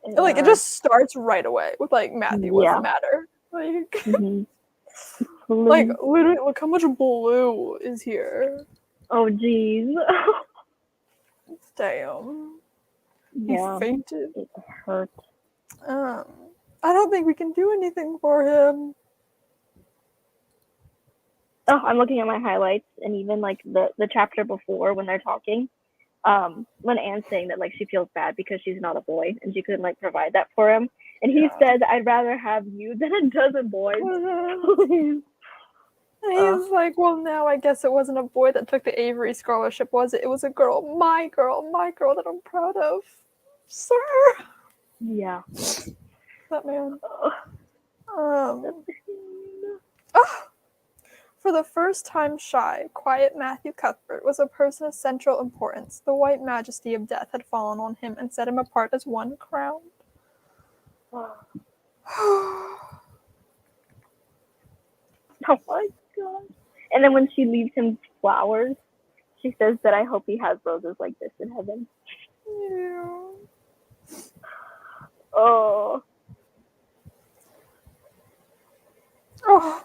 Like, it just starts right away with, like, Matthew, what's the Yeah. matter? Like, Mhm. like, literally, look how much blue is here. Oh, jeez. Damn. Yeah. He fainted. It hurt. I don't think we can do anything for him. Oh, I'm looking at my highlights, and even like the chapter before when they're talking, when Anne's saying that like she feels bad because she's not a boy and she couldn't like provide that for him, and he says, "I'd rather have you than a dozen boys." And he's like, "Well, now I guess it wasn't a boy that took the Avery scholarship, was it? It was a girl, my girl that I'm proud of, sir." Yeah. That man. Oh. For the first time, shy, quiet Matthew Cuthbert was a person of central importance. The white majesty of death had fallen on him and set him apart as one crowned. Oh my god. And then when she leaves him flowers, she says that I hope he has roses like this in heaven. Yeah. Oh. Oh.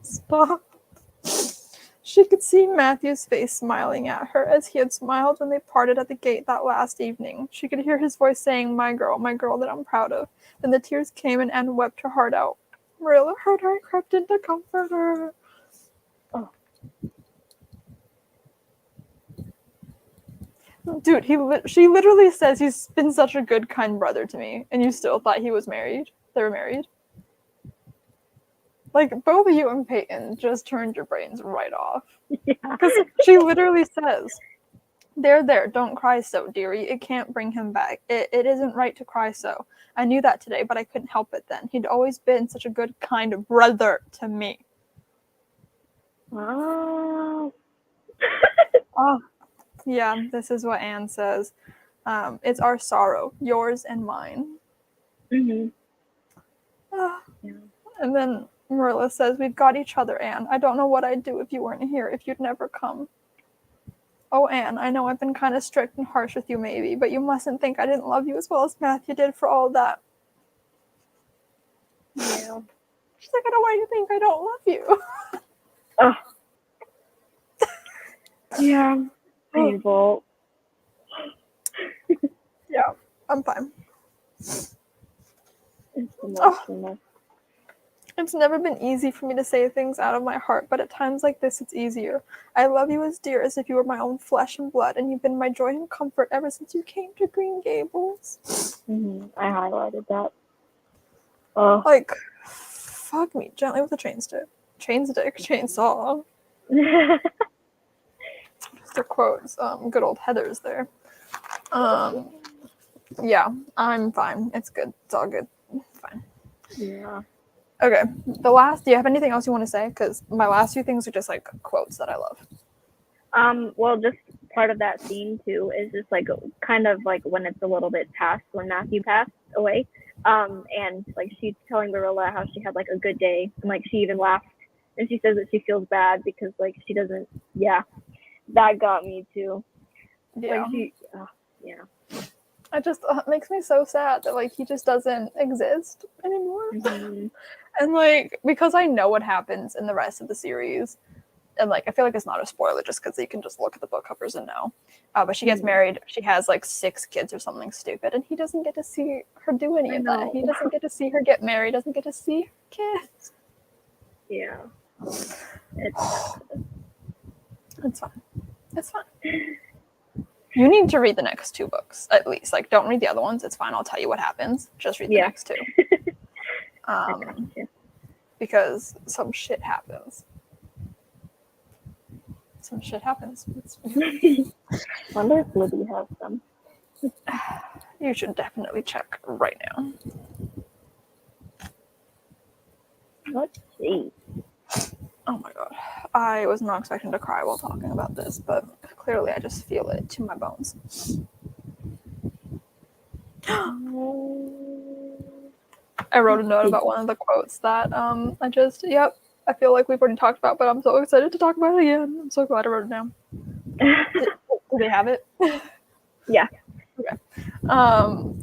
Stop. She could see Matthew's face smiling at her as he had smiled when they parted at the gate that last evening. She could hear his voice saying, my girl that I'm proud of." Then the tears came and Anne wept her heart out. Marilla heard her and crept in to comfort her. Oh. Dude, she literally says he's been such a good, kind brother to me, and you still thought he was married? They were married? Like, both of you and Peyton just turned your brains right off. Yeah. Because she literally says, there, don't cry so, dearie. It can't bring him back. It isn't right to cry so. I knew that today, but I couldn't help it then. He'd always been such a good, kind brother to me. Oh. Oh, yeah, this is what Anne says. It's our sorrow, yours and mine. Mm-hmm. Yeah. And then Marilla says, we've got each other, Anne. I don't know what I'd do if you weren't here, if you'd never come. Oh, Anne, I know I've been kind of strict and harsh with you maybe, but you mustn't think I didn't love you as well as Matthew did for all that. Yeah. She's like, I don't want you to think I don't love you. Oh. Yeah. Painful. Yeah, I'm fine. It's emotional. It's never been easy for me to say things out of my heart, but at times like this, it's easier. I love you as dear as if you were my own flesh and blood, and you've been my joy and comfort ever since you came to Green Gables. Mm-hmm. I highlighted that. Oh. Like, fuck me gently with a chainsaw. Just the quotes. Good old Heather's there. Yeah, I'm fine. It's good. It's all good. Fine. Yeah. Okay, do you have anything else you want to say? Because my last few things are just like quotes that I love. Well, just part of that scene too is just like kind of like when it's a little bit past when Matthew passed away. And like she's telling Marilla how she had like a good day, and like she even laughed, and she says that she feels bad because like she doesn't. Yeah, that got me too. Yeah. Like yeah. It just makes me so sad that like he just doesn't exist anymore. Mm-hmm. And like because I know what happens in the rest of the series, and like I feel like it's not a spoiler just because you can just look at the book covers and know. But she gets married. She has like 6 kids or something stupid, and he doesn't get to see her do any of that. He doesn't get to see her get married. Doesn't get to see her kids. Yeah. It's fine. It's fine. You need to read the next 2 books at least. Like, don't read the other ones. It's fine. I'll tell you what happens. Just read the next 2. Because some shit happens. Some shit happens. Wonder if Libby has them. You should definitely check right now. Let's see. Oh my god. I was not expecting to cry while talking about this, but clearly I just feel it to my bones. I wrote a note about one of the quotes that I feel like we've already talked about, but I'm so excited to talk about it again. I'm so glad I wrote it down. Do they have it? Yeah. Okay.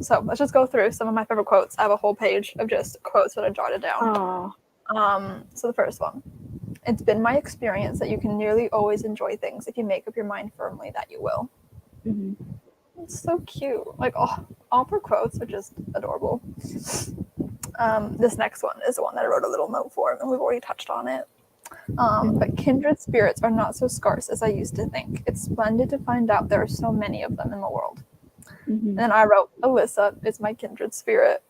So let's just go through some of my favorite quotes. I have a whole page of just quotes that I jotted down. So the first one. It's been my experience that you can nearly always enjoy things if you make up your mind firmly that you will. Mm-hmm. It's so cute. Like, all her quotes are just adorable. This next one is the one that I wrote a little note for, and we've already touched on it. But kindred spirits are not so scarce as I used to think. It's splendid to find out there are so many of them in the world. Mm-hmm. And then I wrote, Alyssa is my kindred spirit.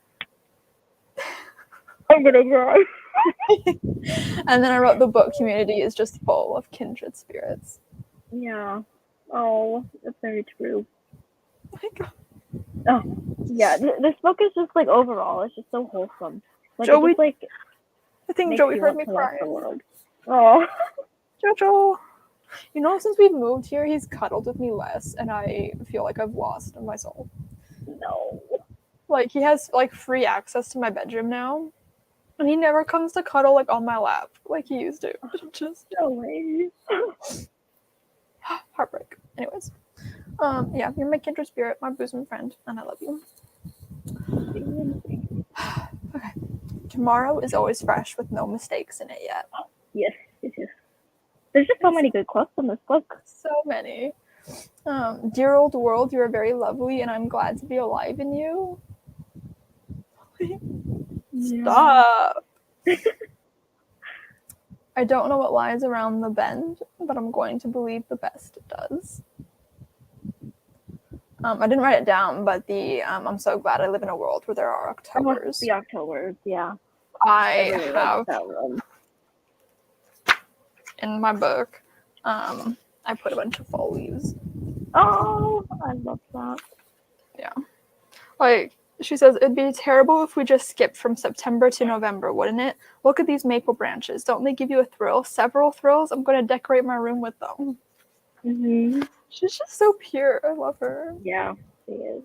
I'm gonna cry. And then I wrote, the book community is just full of kindred spirits. Yeah. Oh, that's very true. Oh my God. Oh, yeah. This book is just like overall, it's just so wholesome. Like, Joey, it just, like, I think makes Joey you heard want me to like crying. the world. Oh. Jojo. You know, since we've moved here, he's cuddled with me less, and I feel like I've lost my soul. No. Like, he has, like, free access to my bedroom now, and he never comes to cuddle, like, on my lap like he used to. Just no way. Heartbreak. Anyways. Yeah, you're my kindred spirit, my bosom friend, and I love you. Okay. Tomorrow is always fresh with no mistakes in it yet. Yes, it is. There's just so many good quotes in this book. So many. Dear old world, you are very lovely, and I'm glad to be alive in you. Stop. I don't know what lies around the bend, but I'm going to believe the best does. I didn't write it down, but I'm so glad I live in a world where there are Octobers. The Octobers, yeah. I really have that one. In my book, I put a bunch of fall leaves. Oh, I love that. Yeah. Like, she says, it'd be terrible if we just skipped from September to November, wouldn't it? Look at these maple branches. Don't they give you a thrill? Several thrills? I'm going to decorate my room with them. Mm-hmm. She's just so pure. I love her. Yeah, she is.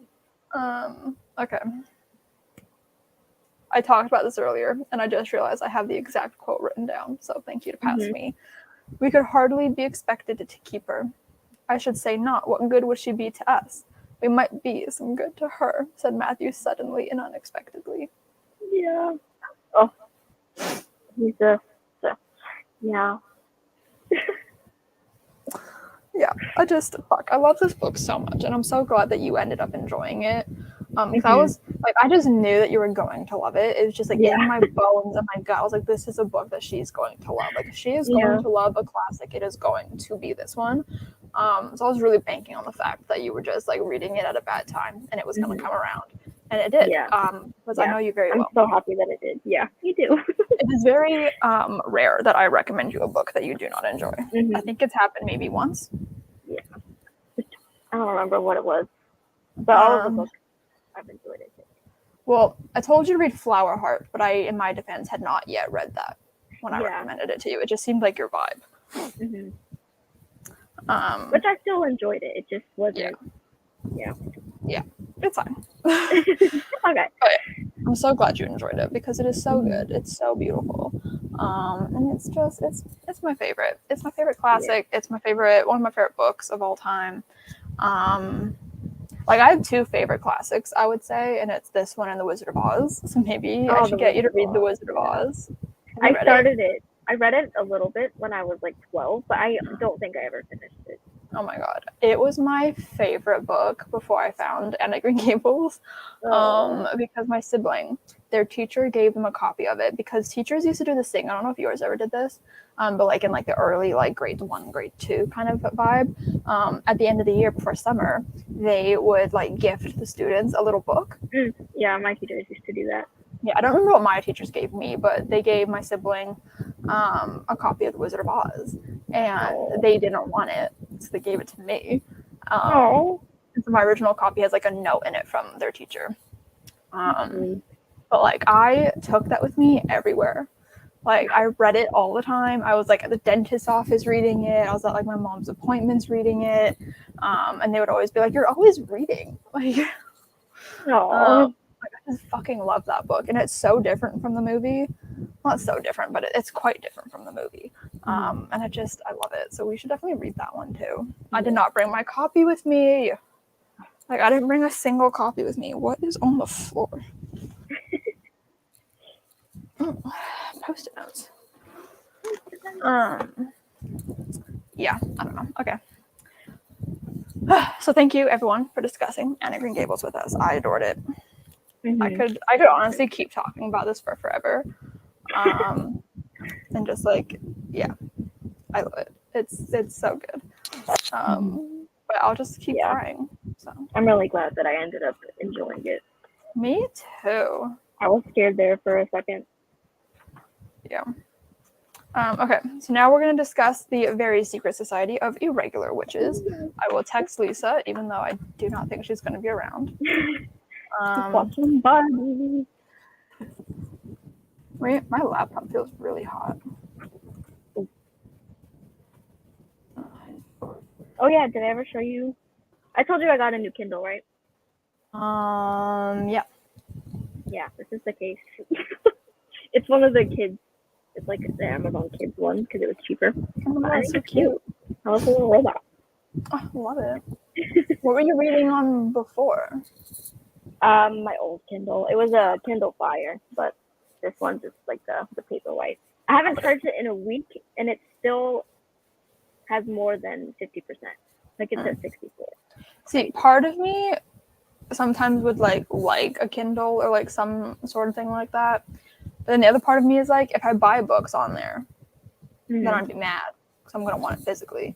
Okay. I talked about this earlier, and I just realized I have the exact quote written down, so thank you to pass me. We could hardly be expected to keep her. I should say not. What good would she be to us? We might be some good to her, said Matthew suddenly and unexpectedly. Yeah. Oh. He's yeah. Yeah, I love this book so much, and I'm so glad that you ended up enjoying it. Because I just knew that you were going to love it. It was just like in my bones and my gut. I was like, this is a book that she's going to love. Like, if she is going to love a classic, it is going to be this one. So I was really banking on the fact that you were just like reading it at a bad time, and it was going to come around, and it did. Because I know you very well. I'm so happy that it did. Yeah, you do. It is very rare that I recommend you a book that you do not enjoy. I think it's happened maybe once. Yeah. I don't remember what it was, but all of the books I've enjoyed it. Well, I told you to read Flower Heart, but I, in my defense, had not yet read that when I recommended it to you. It just seemed like your vibe. Which I still enjoyed it. It just wasn't. Yeah. It's fine. Okay. I'm so glad you enjoyed it because it is so good. It's so beautiful. And it's just, it's my favorite. It's my favorite classic. It's my favorite, one of my favorite books of all time. Like, I have two favorite classics, I would say, and it's this one and The Wizard of Oz. So maybe I should get you to read The Wizard of Oz. I started it. I read it a little bit when I was like 12, but I don't think I ever finished it. Oh my god. It was my favorite book before I found Anne at Green Gables. Because my sibling, their teacher gave them a copy of it because teachers used to do this thing. I don't know if yours ever did this, but like in like the early like grade 1, grade 2 kind of vibe. At the end of the year before summer, they would like gift the students a little book. Yeah, my teachers used to do that. Yeah, I don't remember what my teachers gave me, but they gave my sibling a copy of The Wizard of Oz, and they didn't want it, so they gave it to me. So my original copy has like a note in it from their teacher. But like I took that with me everywhere. Like I read it all the time. I was like at the dentist's office reading it. I was at like my mom's appointments reading it. And they would always be like, "You're always reading." Like Oh. I just fucking love that book, and it's so different from the movie. Not so different, but it's quite different from the movie. And I love it. So we should definitely read that one too. I did not bring my copy with me. Like, I didn't bring a single copy with me. What is on the floor? Post-it notes. Yeah, I don't know. Okay. So thank you everyone for discussing Anne of Green Gables with us. I adored it. I could honestly keep talking about this for forever. And just like, yeah, I love it. It's so good. But I'll just keep trying. So I'm really glad that I ended up enjoying it. Me too. I was scared there for a second. Yeah. Okay, so now we're going to discuss the Very Secret Society of Irregular Witches. I will text Lisa, even though I do not think she's going to be around. Watching Barbie. Wait, my laptop feels really hot. Oh yeah, did I ever show you? I told you I got a new Kindle, right? Yeah. Yeah, this is the case. It's one of the kids. It's like the Amazon Kids one because it was cheaper. Oh, that's so cute. I was a little robot. Oh, love it. What were you reading on before? My old Kindle. It was a Kindle Fire, but this one's just like the Paperwhite. I haven't charged it in a week, and it still has more than 50%. Like it's at 64. See, part of me sometimes would like a Kindle or like some sort of thing like that. But then the other part of me is like, if I buy books on there, then I'd be mad because I'm gonna want it physically.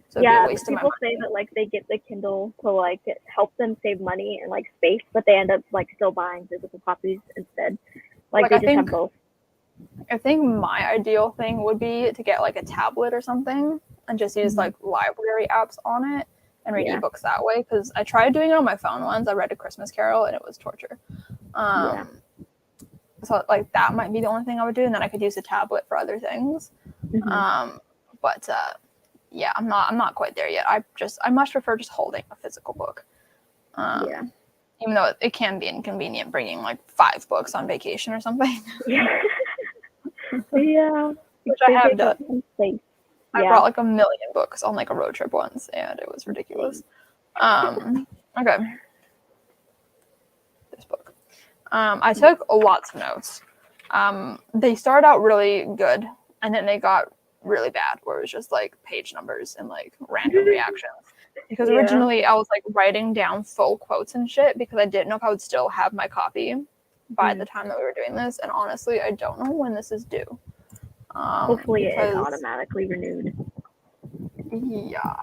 So it'd be a waste of my money. People say that like they get the Kindle to like help them save money and like space, but they end up like still buying physical copies instead. Like they just have both. I think my ideal thing would be to get like a tablet or something and just use like library apps on it and read ebooks that way. Because I tried doing it on my phone once. I read A Christmas Carol and it was torture. So like that might be the only thing I would do, and then I could use a tablet for other things. But yeah, I'm not quite there yet. I much prefer just holding a physical book. Even though it can be inconvenient bringing like 5 books on vacation or something. Which I have done. I brought like 1 million books on like a road trip once, and it was ridiculous. Okay. This book. I took lots of notes. They started out really good, and then they got really bad, where it was just like page numbers and like random reactions. Because originally I was like writing down full quotes and shit because I didn't know if I would still have my copy by the time that we were doing this. And honestly, I don't know when this is due. Hopefully it is automatically renewed. Yeah,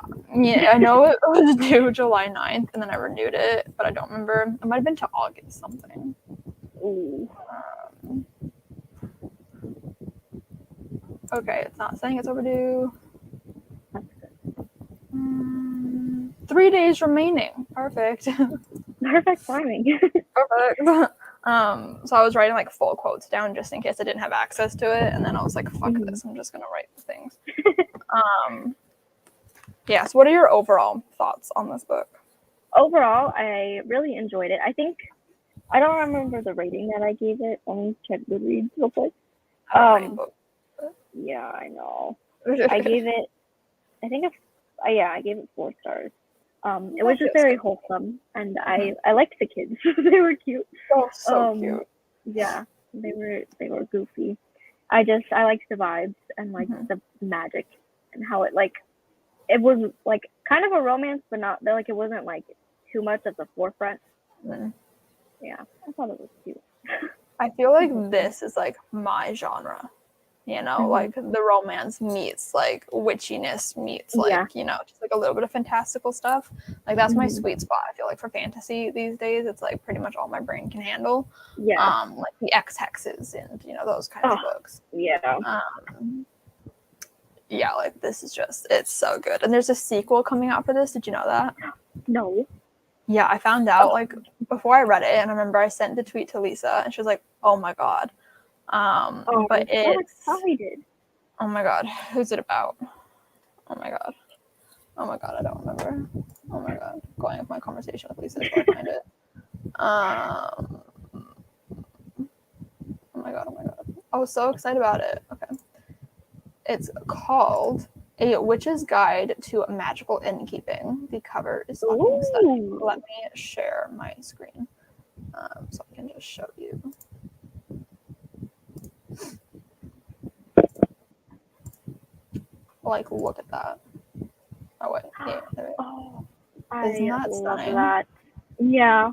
I know it was due July 9th and then I renewed it, but I don't remember. It might have been to August something. Okay, it's not saying it's overdue. 3 days remaining. Perfect. Perfect timing. Perfect. So I was writing like full quotes down just in case I didn't have access to it, and then I was like, fuck this, I'm just gonna write the things. Yeah, so what are your overall thoughts on this book? Overall, I really enjoyed it. I think I don't remember the rating that I gave it. Let me check Goodreads real quick. Yeah, I know. I gave it I gave it 4 stars. It was just very wholesome, and I liked the kids. They were cute. Oh, so cute. Yeah, they were goofy. I liked the vibes and like the magic and how it was like kind of a romance, but not like it wasn't like too much at the forefront. Yeah, I thought it was cute. I feel like this is like my genre. You know, like the romance meets like witchiness meets like, you know, just like a little bit of fantastical stuff. Like that's my sweet spot. I feel like for fantasy these days, it's like pretty much all my brain can handle. Like the X Hexes and, you know, those kinds of books. Yeah, like this is it's so good. And there's a sequel coming out for this. Did you know that? No. Yeah, I found out like before I read it, and I remember I sent the tweet to Lisa and she was like, oh my God. But it's probably did. Oh my God, who's it about? Oh my God, I don't remember. Oh my God, going with my conversation with Lisa to find it. Oh my god, oh my god. I was so excited about it. Okay. It's called A Witch's Guide to Magical Innkeeping. The cover is fucking stunning. Let me share my screen so I can just show you. Like, look at that. Oh, wait. Yeah, there Isn't that love stunning? that. Yeah.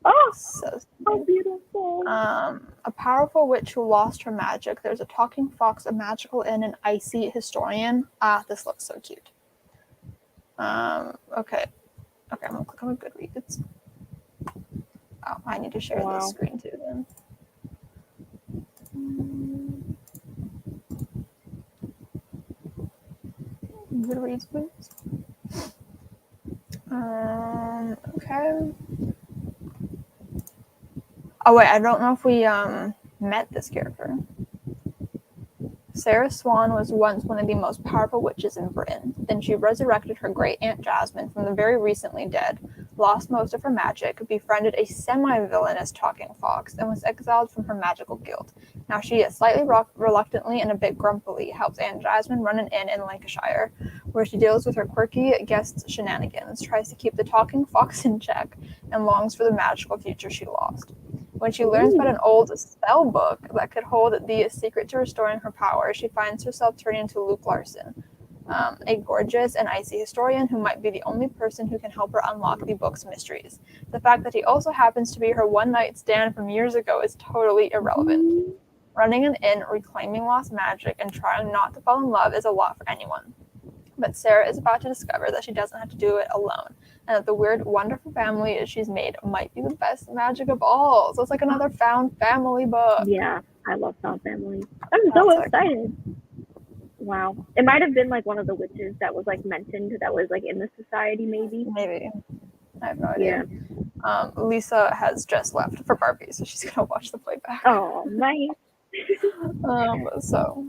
Oh, so beautiful. A powerful witch who lost her magic. There's a talking fox, a magical inn, an icy historian. This looks so cute. Okay, I'm gonna click on Goodreads. Oh, I need to share this screen too then. Goodreads, please. Okay. Oh wait, I don't know if we met this character. Sarah Swan was once one of the most powerful witches in Britain. Then she resurrected her great aunt Jasmine from the very recently dead, lost most of her magic, befriended a semi-villainous talking fox, and was exiled from her magical guild. Now she, slightly reluctantly and a bit grumpily, helps Aunt Jasmine run an inn in Lancashire, where she deals with her quirky guests' shenanigans, tries to keep the talking fox in check, and longs for the magical future she lost. When she learns about an old spell book that could hold the secret to restoring her power, she finds herself turning to Luke Larson, a gorgeous and icy historian who might be the only person who can help her unlock the book's mysteries. The fact that he also happens to be her one-night stand from years ago is totally irrelevant. Running an inn, reclaiming lost magic, and trying not to fall in love is a lot for anyone. But Sarah is about to discover that she doesn't have to do it alone, and that the weird, wonderful family she's made might be the best magic of all. So it's like another found family book. Yeah, I love found family. I'm so excited. Wow. It might have been like one of the witches that was like mentioned that was like in the society, maybe. Maybe. I have no idea. Yeah. Lisa has just left for Barbie, so she's gonna watch the playback. Oh, nice. So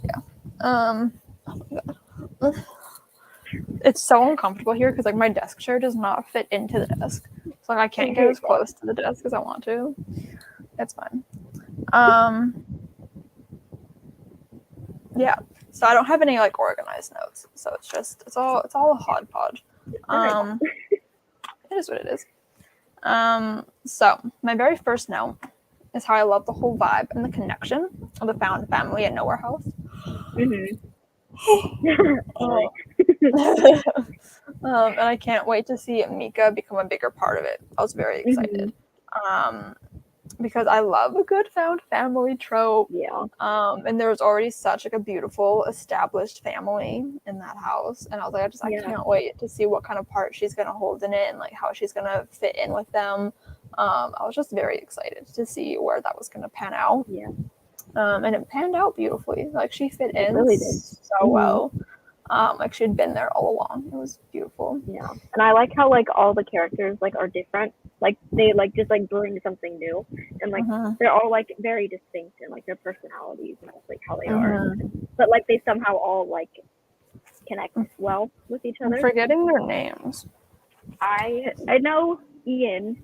yeah. Oh my god. It's so uncomfortable here because like my desk chair does not fit into the desk. So like I can't get as close to the desk as I want to. It's fine. Yeah. So I don't have any like organized notes. So it's all a hodgepodge. It is what it is. So my very first note is how I love the whole vibe and the connection of the found family at Nowhere House. And I can't wait to see Mika become a bigger part of it. I was very excited. Because I love a good found family trope. Yeah. And there was already such like a beautiful established family in that house. And I was like, I can't wait to see what kind of part she's gonna hold in it and like how she's gonna fit in with them. I was just very excited to see where that was gonna pan out. Yeah. And it panned out beautifully. Like she fit in really did. so well. Like she'd been there all along. It was beautiful. Yeah. And I like how like all the characters like are different. Like they like just like bring something new. And like they're all like very distinct in like their personalities and like how they are. But like they somehow all like connect well with each other. I'm forgetting their names. I know Ian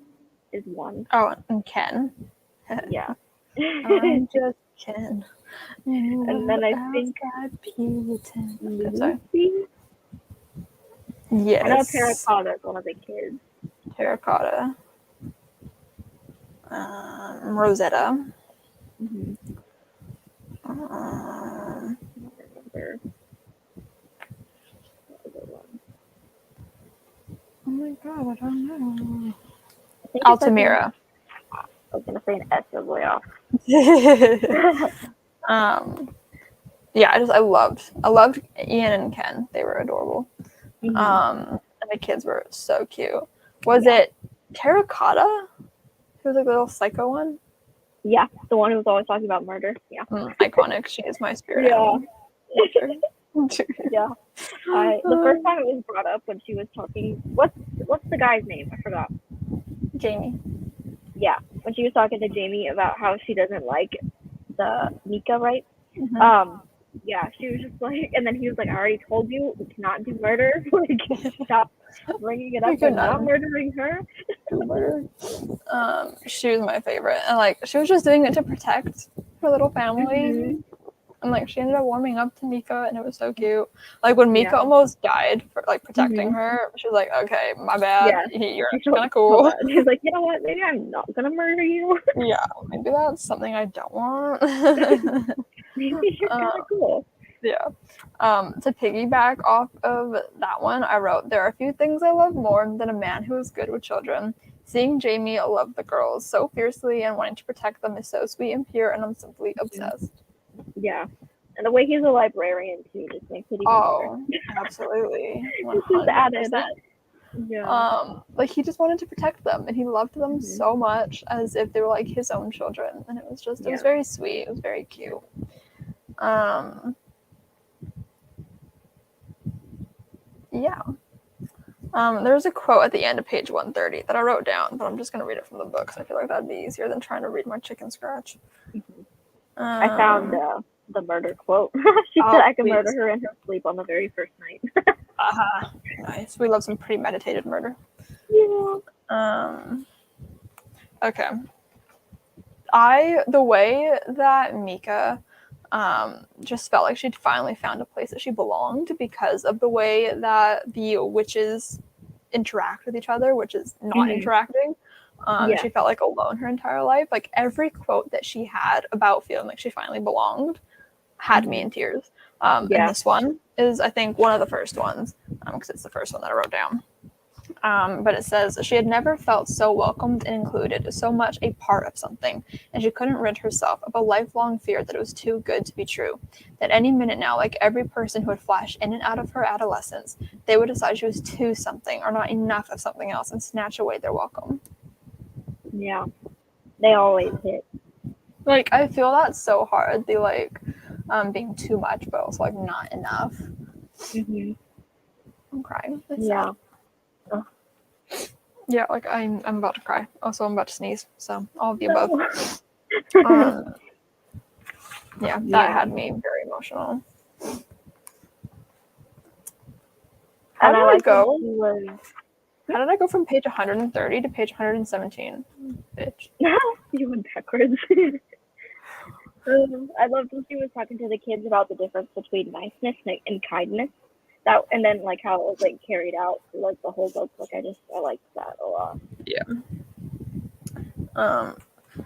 is one. Oh, and Ken. Yeah. I'm just Ken. And then I think Lucy. Yes. I know Terracotta is one of the kids. Terracotta. Rosetta. Oh my god, I don't know. Altamira. I was gonna say an S or way off. Yeah, I loved Ian and Ken. They were adorable. And the kids were so cute. Was it Terracotta? Who was like the little psycho one? Yeah, the one who was always talking about murder. Yeah. Iconic. She is my spirit animal. Yeah. The first time it was brought up when she was talking, what's the guy's name? I forgot. Jamie. Yeah, when she was talking to Jamie about how she doesn't like the Mika, right? Yeah, she was just like, and then he was like, I already told you we cannot do murder. Like, stop bringing it up and not murdering her. She was my favorite, and like she was just doing it to protect her little family. And like she ended up warming up to Mika, and it was so cute. Like when Mika almost died for like protecting her, she was like, "Okay, my bad. You're kind of cool." She's like, "You know what? Maybe I'm not gonna murder you." Yeah, maybe that's something I don't want. Maybe you're kind of cool. Yeah. To piggyback off of that one, I wrote, there are a few things I love more than a man who is good with children. Seeing Jamie love the girls so fiercely and wanting to protect them is so sweet and pure, and I'm simply obsessed. Yeah. And the way he's a librarian too just makes it even better. Absolutely. 100%. Just added that. Yeah. Like he just wanted to protect them, and he loved them so much as if they were like his own children, and it was very sweet. It was very cute. Yeah. There's a quote at the end of page 130 that I wrote down, but I'm just going to read it from the book because I feel like that'd be easier than trying to read my chicken scratch. I found the murder quote. She said I could murder her in her sleep on the very first night. Nice. We love some premeditated murder. Yeah. Okay. The way that Mika just felt like she'd finally found a place that she belonged because of the way that the witches interact with each other, which is not interacting. She felt like alone her entire life. Like every quote that she had about feeling like she finally belonged had me in tears. And this one is, I think, one of the first ones because it's the first one that I wrote down. But it says she had never felt so welcomed and included, so much a part of something, and she couldn't rid herself of a lifelong fear that it was too good to be true. That any minute now, like every person who would flash in and out of her adolescence, they would decide she was too something or not enough of something else and snatch away their welcome. Yeah, they always hit. Like I feel that's so hard. The like being too much, but also like not enough. I'm crying. It's sad. Yeah, like I'm about to cry. Also, I'm about to sneeze. So all of the above. That had me very emotional. How did I go? How did I go from page 130 to page 117? Bitch. You went backwards. I loved when she was talking to the kids about the difference between niceness and kindness. That, and then like how it was like carried out through like the whole book. Like I liked that a lot. Yeah.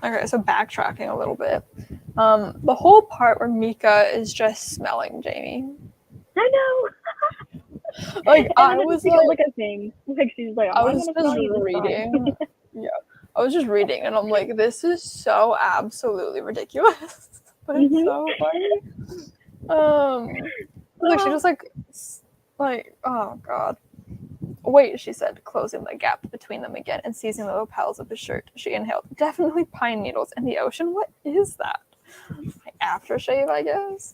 Okay, so backtracking a little bit. The whole part where Mika is just smelling Jamie. I know. Like I was like a thing. Like she's like, I was just reading. I was just reading, and I'm like, this is so absolutely ridiculous, but it's so funny. Like she just like oh god. Wait, she said, closing the gap between them again and seizing the lapels of his shirt. She inhaled. Definitely pine needles in the ocean. What is that? Like aftershave, I guess.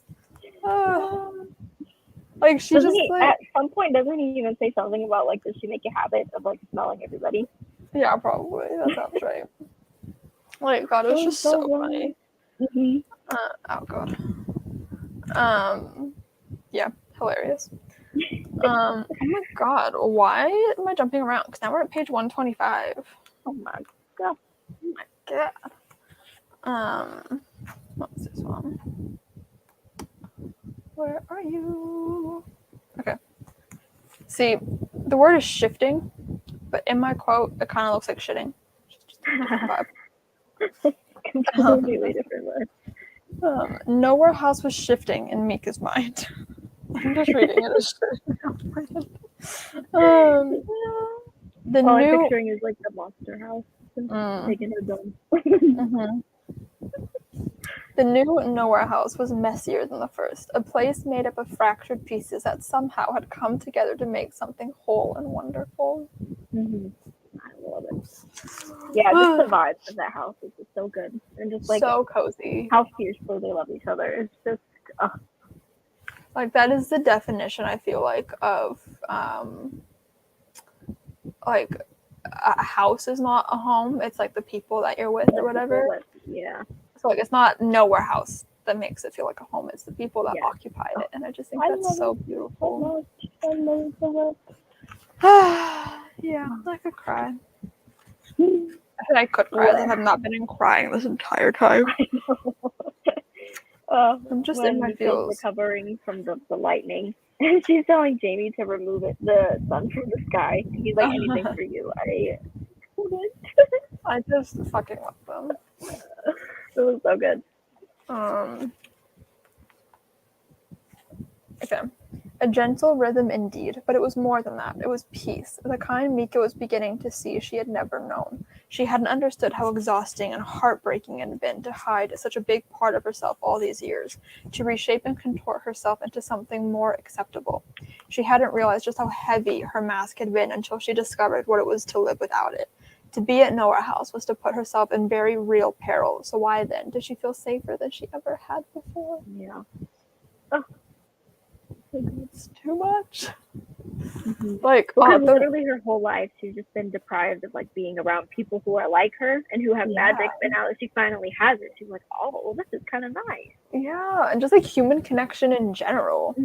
Like she doesn't just he, at some point doesn't he even say something about like does she make a habit of like smelling everybody? Yeah, probably. That sounds right. Like God, it was just so funny. Oh god. Yeah, hilarious. Oh my god, why am I jumping around? Because now we're at page 125. Oh my god. Oh my god. What's this one? Where are you? Okay. See, the word is shifting, but in my quote, it kind of looks like shitting. Just a different vibe. Completely different word. Nowhere house was shifting in Mika's mind. I'm just reading it as shitting. I'm picturing is like the monster house. Taking her dome. The new Nowhere house was messier than the first, a place made up of fractured pieces that somehow had come together to make something whole and wonderful. I love it. Yeah, just the vibes of that house is just so good. And just like so cozy. How fiercely they love each other. It's just like that is the definition, I feel like, of like a house is not a home. It's like the people that you're with or whatever. Yeah. So like it's not Nowhere house that makes it feel like a home. It's the people that occupied it, and I just think that's so beautiful. I love it so much. Yeah, I could cry. I could cry. I have not been crying this entire time. I'm just when in Michelle's feels. recovering from the lightning, and she's telling Jamie to remove the sun from the sky. He's like, anything for you. I just fucking love them. It was so good. Okay. A gentle rhythm indeed, but it was more than that. It was peace, the kind Mika was beginning to see she had never known. She hadn't understood how exhausting and heartbreaking it had been to hide such a big part of herself all these years, to reshape and contort herself into something more acceptable. She hadn't realized just how heavy her mask had been until she discovered what it was to live without it. To be at Nowhere House was to put herself in very real peril, so why then did she feel safer than she ever had before? Yeah. It's too much. Mm-hmm. Like, because literally her whole life she's just been deprived of like being around people who are like her and who have magic, but now that she finally has it, she's like, oh, well, this is kind of nice. Yeah, and just like human connection in general.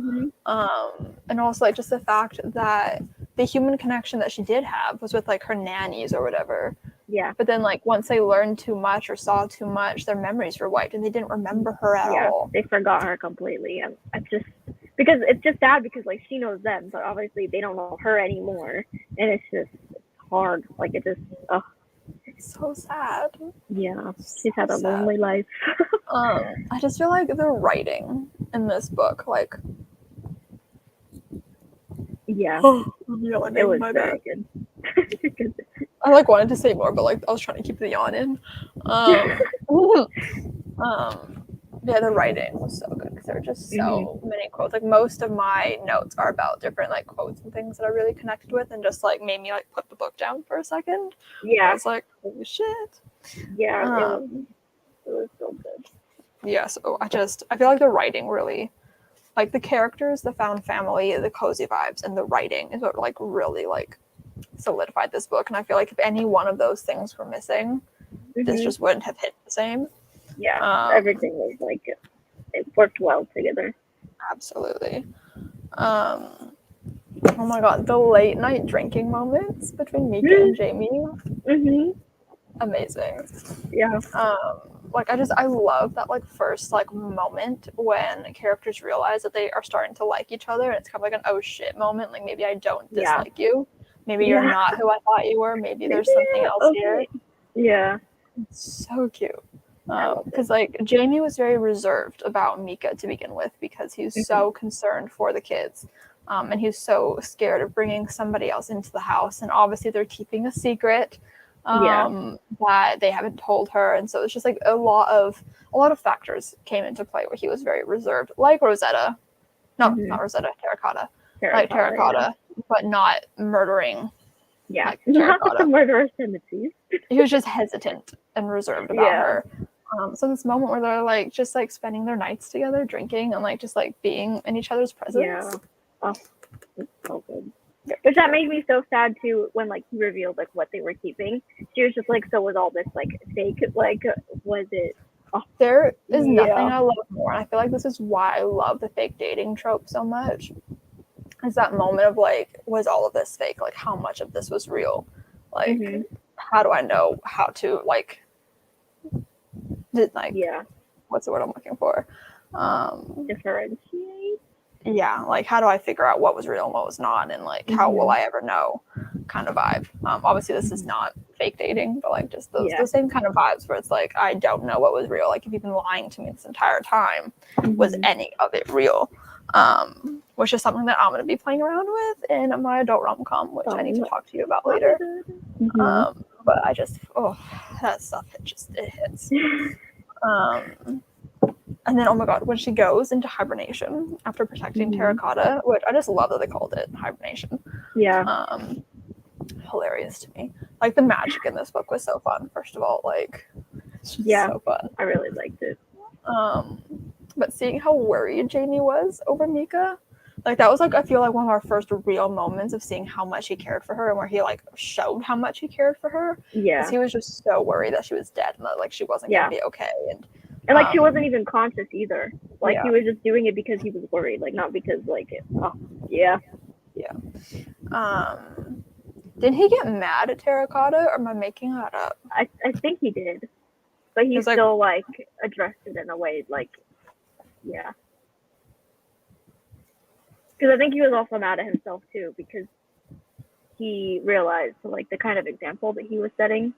And also like just the fact that the human connection that she did have was with like her nannies or whatever. Yeah. But then like once they learned too much or saw too much, their memories were wiped and they didn't remember her at all. They forgot her completely. And because it's just sad because like she knows them, but obviously they don't know her anymore, and it's hard. Like it just it's so sad. Yeah, she's had a lonely life. I just feel like the writing in this book, like it was very good. I like wanted to say more, but like I was trying to keep the yawn in. Yeah, the writing was so good because there were just so many quotes. Like most of my notes are about different like quotes and things that I really connected with, and just like made me like put the book down for a second. Yeah, I was like, holy shit. Yeah, it was so good. Yeah, so I feel like the writing really, like the characters, the found family, the cozy vibes, and the writing is what like really like solidified this book. And I feel like if any one of those things were missing, this just wouldn't have hit the same. Yeah, everything was like it worked well together. Absolutely. Oh my god, the late night drinking moments between Mika and Jamie. Amazing. Yeah. Like I love that like first like moment when characters realize that they are starting to like each other, and it's kind of like an oh shit moment. Like maybe I don't dislike you. Maybe you're not who I thought you were. Maybe there's something else here. Yeah. It's so cute. Because like Jamie was very reserved about Mika to begin with because he was so concerned for the kids, and he was so scared of bringing somebody else into the house. And obviously they're keeping a secret that they haven't told her, and so it's just like a lot of factors came into play where he was very reserved, like Rosetta. Not Rosetta, Terracotta. Like Terracotta, but not murdering. Yeah, like not with the murderous tendencies. He was just hesitant and reserved about her. So this moment where they're like just like spending their nights together, drinking and like just like being in each other's presence. Yeah. Oh, it's so good. Which that made me so sad too when like he revealed like what they were keeping. She was just like, so was all this like fake? Like, was it? Oh, there is nothing I love more. And I feel like this is why I love the fake dating trope so much. Is that moment of like, was all of this fake? Like, how much of this was real? Like, how do I know how to like? What's the word I'm looking for? Differentiate. Yeah, like how do I figure out what was real and what was not, and like how will I ever know? Kind of vibe. Obviously, this is not fake dating, but like just those the same kind of vibes where it's like I don't know what was real. Like if you've been lying to me this entire time, was any of it real? Which is something that I'm going to be playing around with in my adult rom-com, which I need to talk to you about later. But I just that stuff it hits. And then, oh my god, when she goes into hibernation after protecting Terracotta, which I just love that they called it hibernation. Yeah. Hilarious to me. Like, the magic in this book was so fun, first of all. Like, it's just so fun. I really liked it. But seeing how worried Jamie was over Mika, like, that was, like, I feel like one of our first real moments of seeing how much he cared for her and where he, like, showed how much he cared for her. Yeah. Because he was just so worried that she was dead and that, like, she wasn't going to be okay. And like, she wasn't even conscious either. Like, he was just doing it because he was worried, like, not because, like, Did he get mad at Terracotta, or am I making that up? I think he did, but he still like addressed it in a way like, yeah. Because I think he was also mad at himself too, because he realized like the kind of example that he was setting.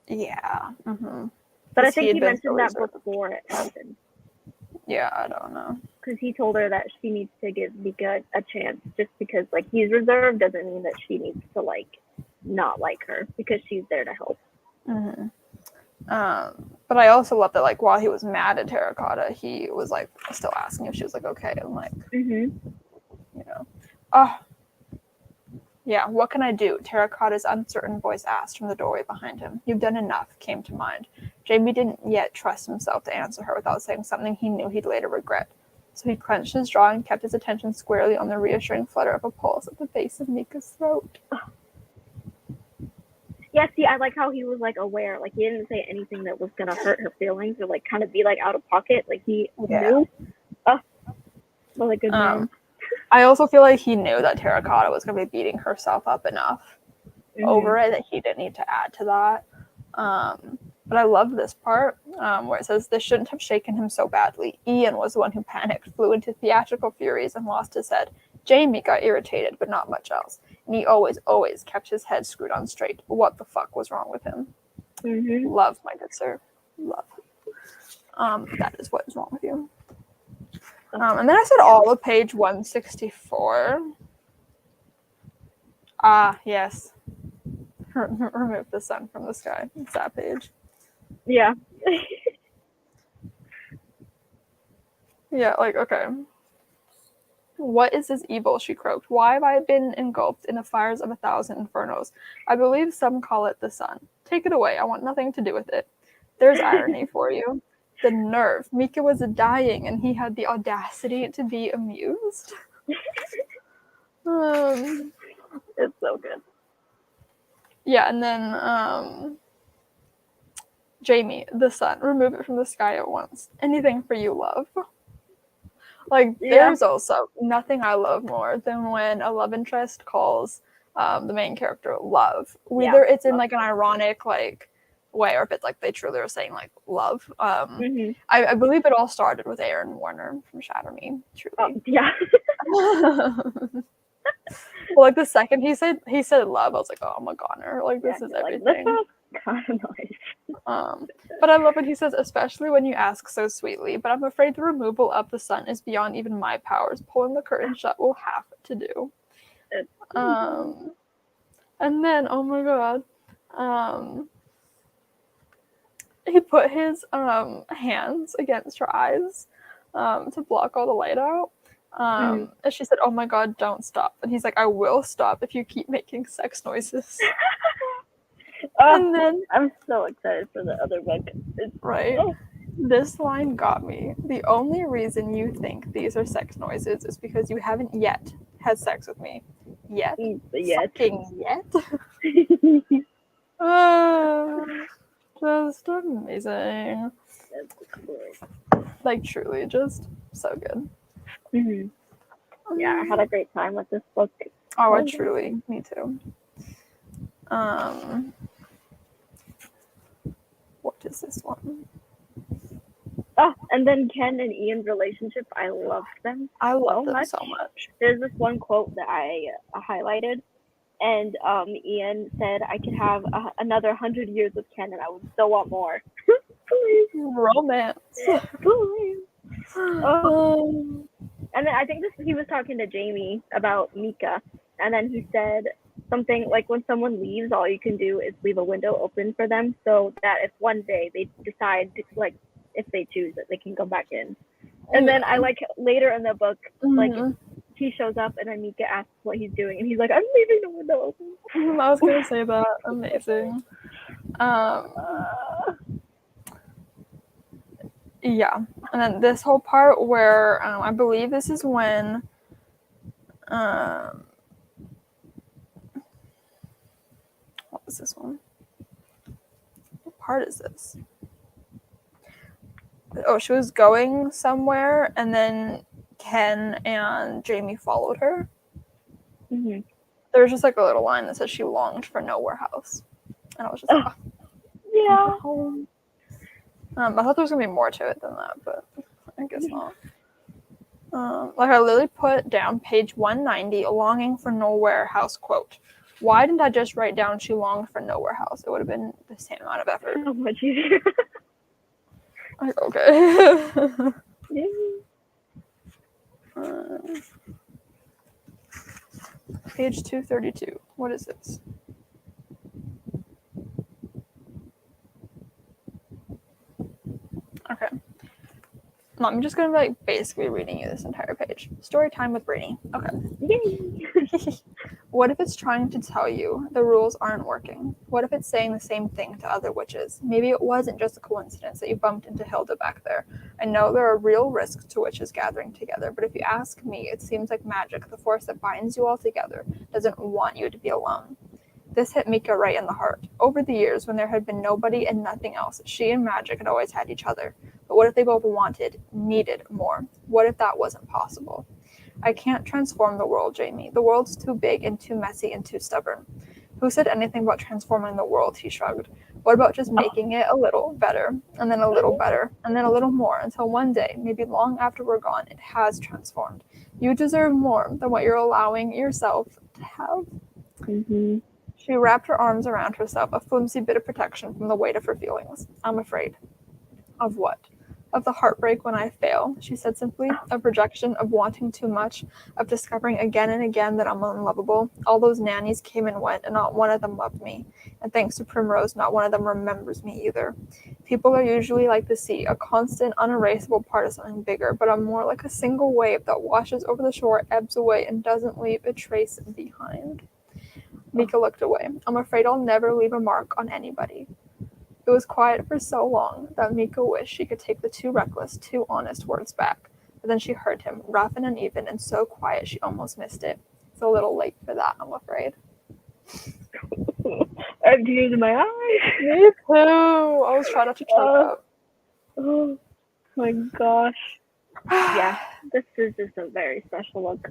Yeah. Mm-hmm. But I think he mentioned that before it happened. Yeah, I don't know. Because he told her that she needs to give Mika a chance, just because like he's reserved doesn't mean that she needs to like not like her, because she's there to help. Mm-hmm. But I also love that like while he was mad at Terracotta, he was like still asking if she was like okay, and like you know, yeah, what can I do? Terracotta's uncertain voice asked from the doorway behind him. You've done enough, came to mind. Jamie didn't yet trust himself to answer her without saying something he knew he'd later regret. So he clenched his jaw and kept his attention squarely on the reassuring flutter of a pulse at the base of Mika's throat. Yeah, see, I like how he was like aware, like he didn't say anything that was gonna hurt her feelings or like kind of be like out of pocket. Like he knew. What a good man. I also feel like he knew that Terracotta was gonna be beating herself up enough over it that he didn't need to add to that. But I love this part where it says, this shouldn't have shaken him so badly. Ian was the one who panicked, flew into theatrical furies, and lost his head. Jamie got irritated, but not much else. And he always kept his head screwed on straight. What the fuck was wrong with him? Love, my good sir. Love. That is what is wrong with you. And then I said all of page 164. Yes. Remove the sun from the sky. It's that page. Yeah. Yeah, like, okay. What is this evil, she croaked. Why have I been engulfed in the fires of 1,000 infernos? I believe some call it the sun. Take it away. I want nothing to do with it. There's irony for you. The nerve. Mika was dying, and he had the audacity to be amused. It's so good. Yeah, and then, Jamie, the sun, remove it from the sky at once. Anything for you, love. Like, there's also nothing I love more than when a love interest calls the main character love. Whether it's in like an ironic like way, or if it's like they truly are saying like love. I believe it all started with Aaron Warner from Shatter Me. Truly. Well, like the second he said love, I was like, oh, I'm a goner. Like this is everything. Like, kind of nice. But I love when he says, especially when you ask so sweetly, but I'm afraid the removal of the sun is beyond even my powers. Pulling the curtain shut will have to do. And then, oh my god, he put his hands against her eyes to block all the light out. And she said, oh my god, don't stop. And he's like, I will stop if you keep making sex noises. And then I'm so excited for the other book. Right? This line got me. The only reason you think these are sex noises is because you haven't yet had sex with me. Yet? Fucking yet? Just amazing. Like, truly, just so good. Yeah, I had a great time with this book. Oh, I truly, me too. What is this one? Oh, and then Ken and Ian's relationship, I loved them. I love them so much. There's this one quote that I highlighted, and Ian said, I could have another 100 years with Ken, and I would still want more. Please. Romance. Please. And then I think he was talking to Jamie about Mika, and then he said something like, when someone leaves, all you can do is leave a window open for them, so that if one day they decide to, like, if they choose it, they can come back in. And then I like later in the book, like he shows up and then Mika asks what he's doing, and he's like, I'm leaving the window open. I was gonna say that. Amazing. Yeah, and then this whole part where I believe this is when what was this one? What part is this? Oh, she was going somewhere, and then Ken and Jamie followed her. There's There was just like a little line that said she longed for Nowhere House. And I was just like, Yeah. I thought there was going to be more to it than that, but I guess not. Like I literally put down page 190, longing for Nowhere House quote. Why didn't I just write down she longed for Nowhere House? It would have been the same amount of effort. So much easier. Like, okay. Page 232. What is this? Okay. I'm just going to be like basically reading you this entire page. Story time with Brittany. Okay. Yay. What if it's trying to tell you the rules aren't working? What if it's saying the same thing to other witches? Maybe it wasn't just a coincidence that you bumped into Hilda back there. I know there are real risks to witches gathering together, but if you ask me, it seems like magic, the force that binds you all together, doesn't want you to be alone. This hit Mika right in the heart. Over the years, when there had been nobody and nothing else, she and magic had always had each other. But what if they both needed more? What if that wasn't possible? I can't transform the world, Jamie. The world's too big and too messy and too stubborn. Who said anything about transforming the world? He shrugged. What about just making it a little better, and then a little better, and then a little more, until one day, maybe long after we're gone, it has transformed. You deserve more than what you're allowing yourself to have. Mm-hmm. She wrapped her arms around herself, a flimsy bit of protection from the weight of her feelings. I'm afraid. Of what? Of the heartbreak when I fail, she said simply. Of rejection, of wanting too much, of discovering again and again that I'm unlovable. All those nannies came and went, and not one of them loved me. And thanks to Primrose, not one of them remembers me either. People are usually like the sea, a constant, unerasable part of something bigger, but I'm more like a single wave that washes over the shore, ebbs away, and doesn't leave a trace behind. Mika looked away. I'm afraid I'll never leave a mark on anybody. It was quiet for so long that Mika wished she could take the too reckless, too honest words back. But then she heard him, rough and uneven, and so quiet she almost missed it. It's a little late for that, I'm afraid. I have tears in my eyes. Me too. I was trying not to choke up. Oh my gosh. Yeah, this is just a very special book.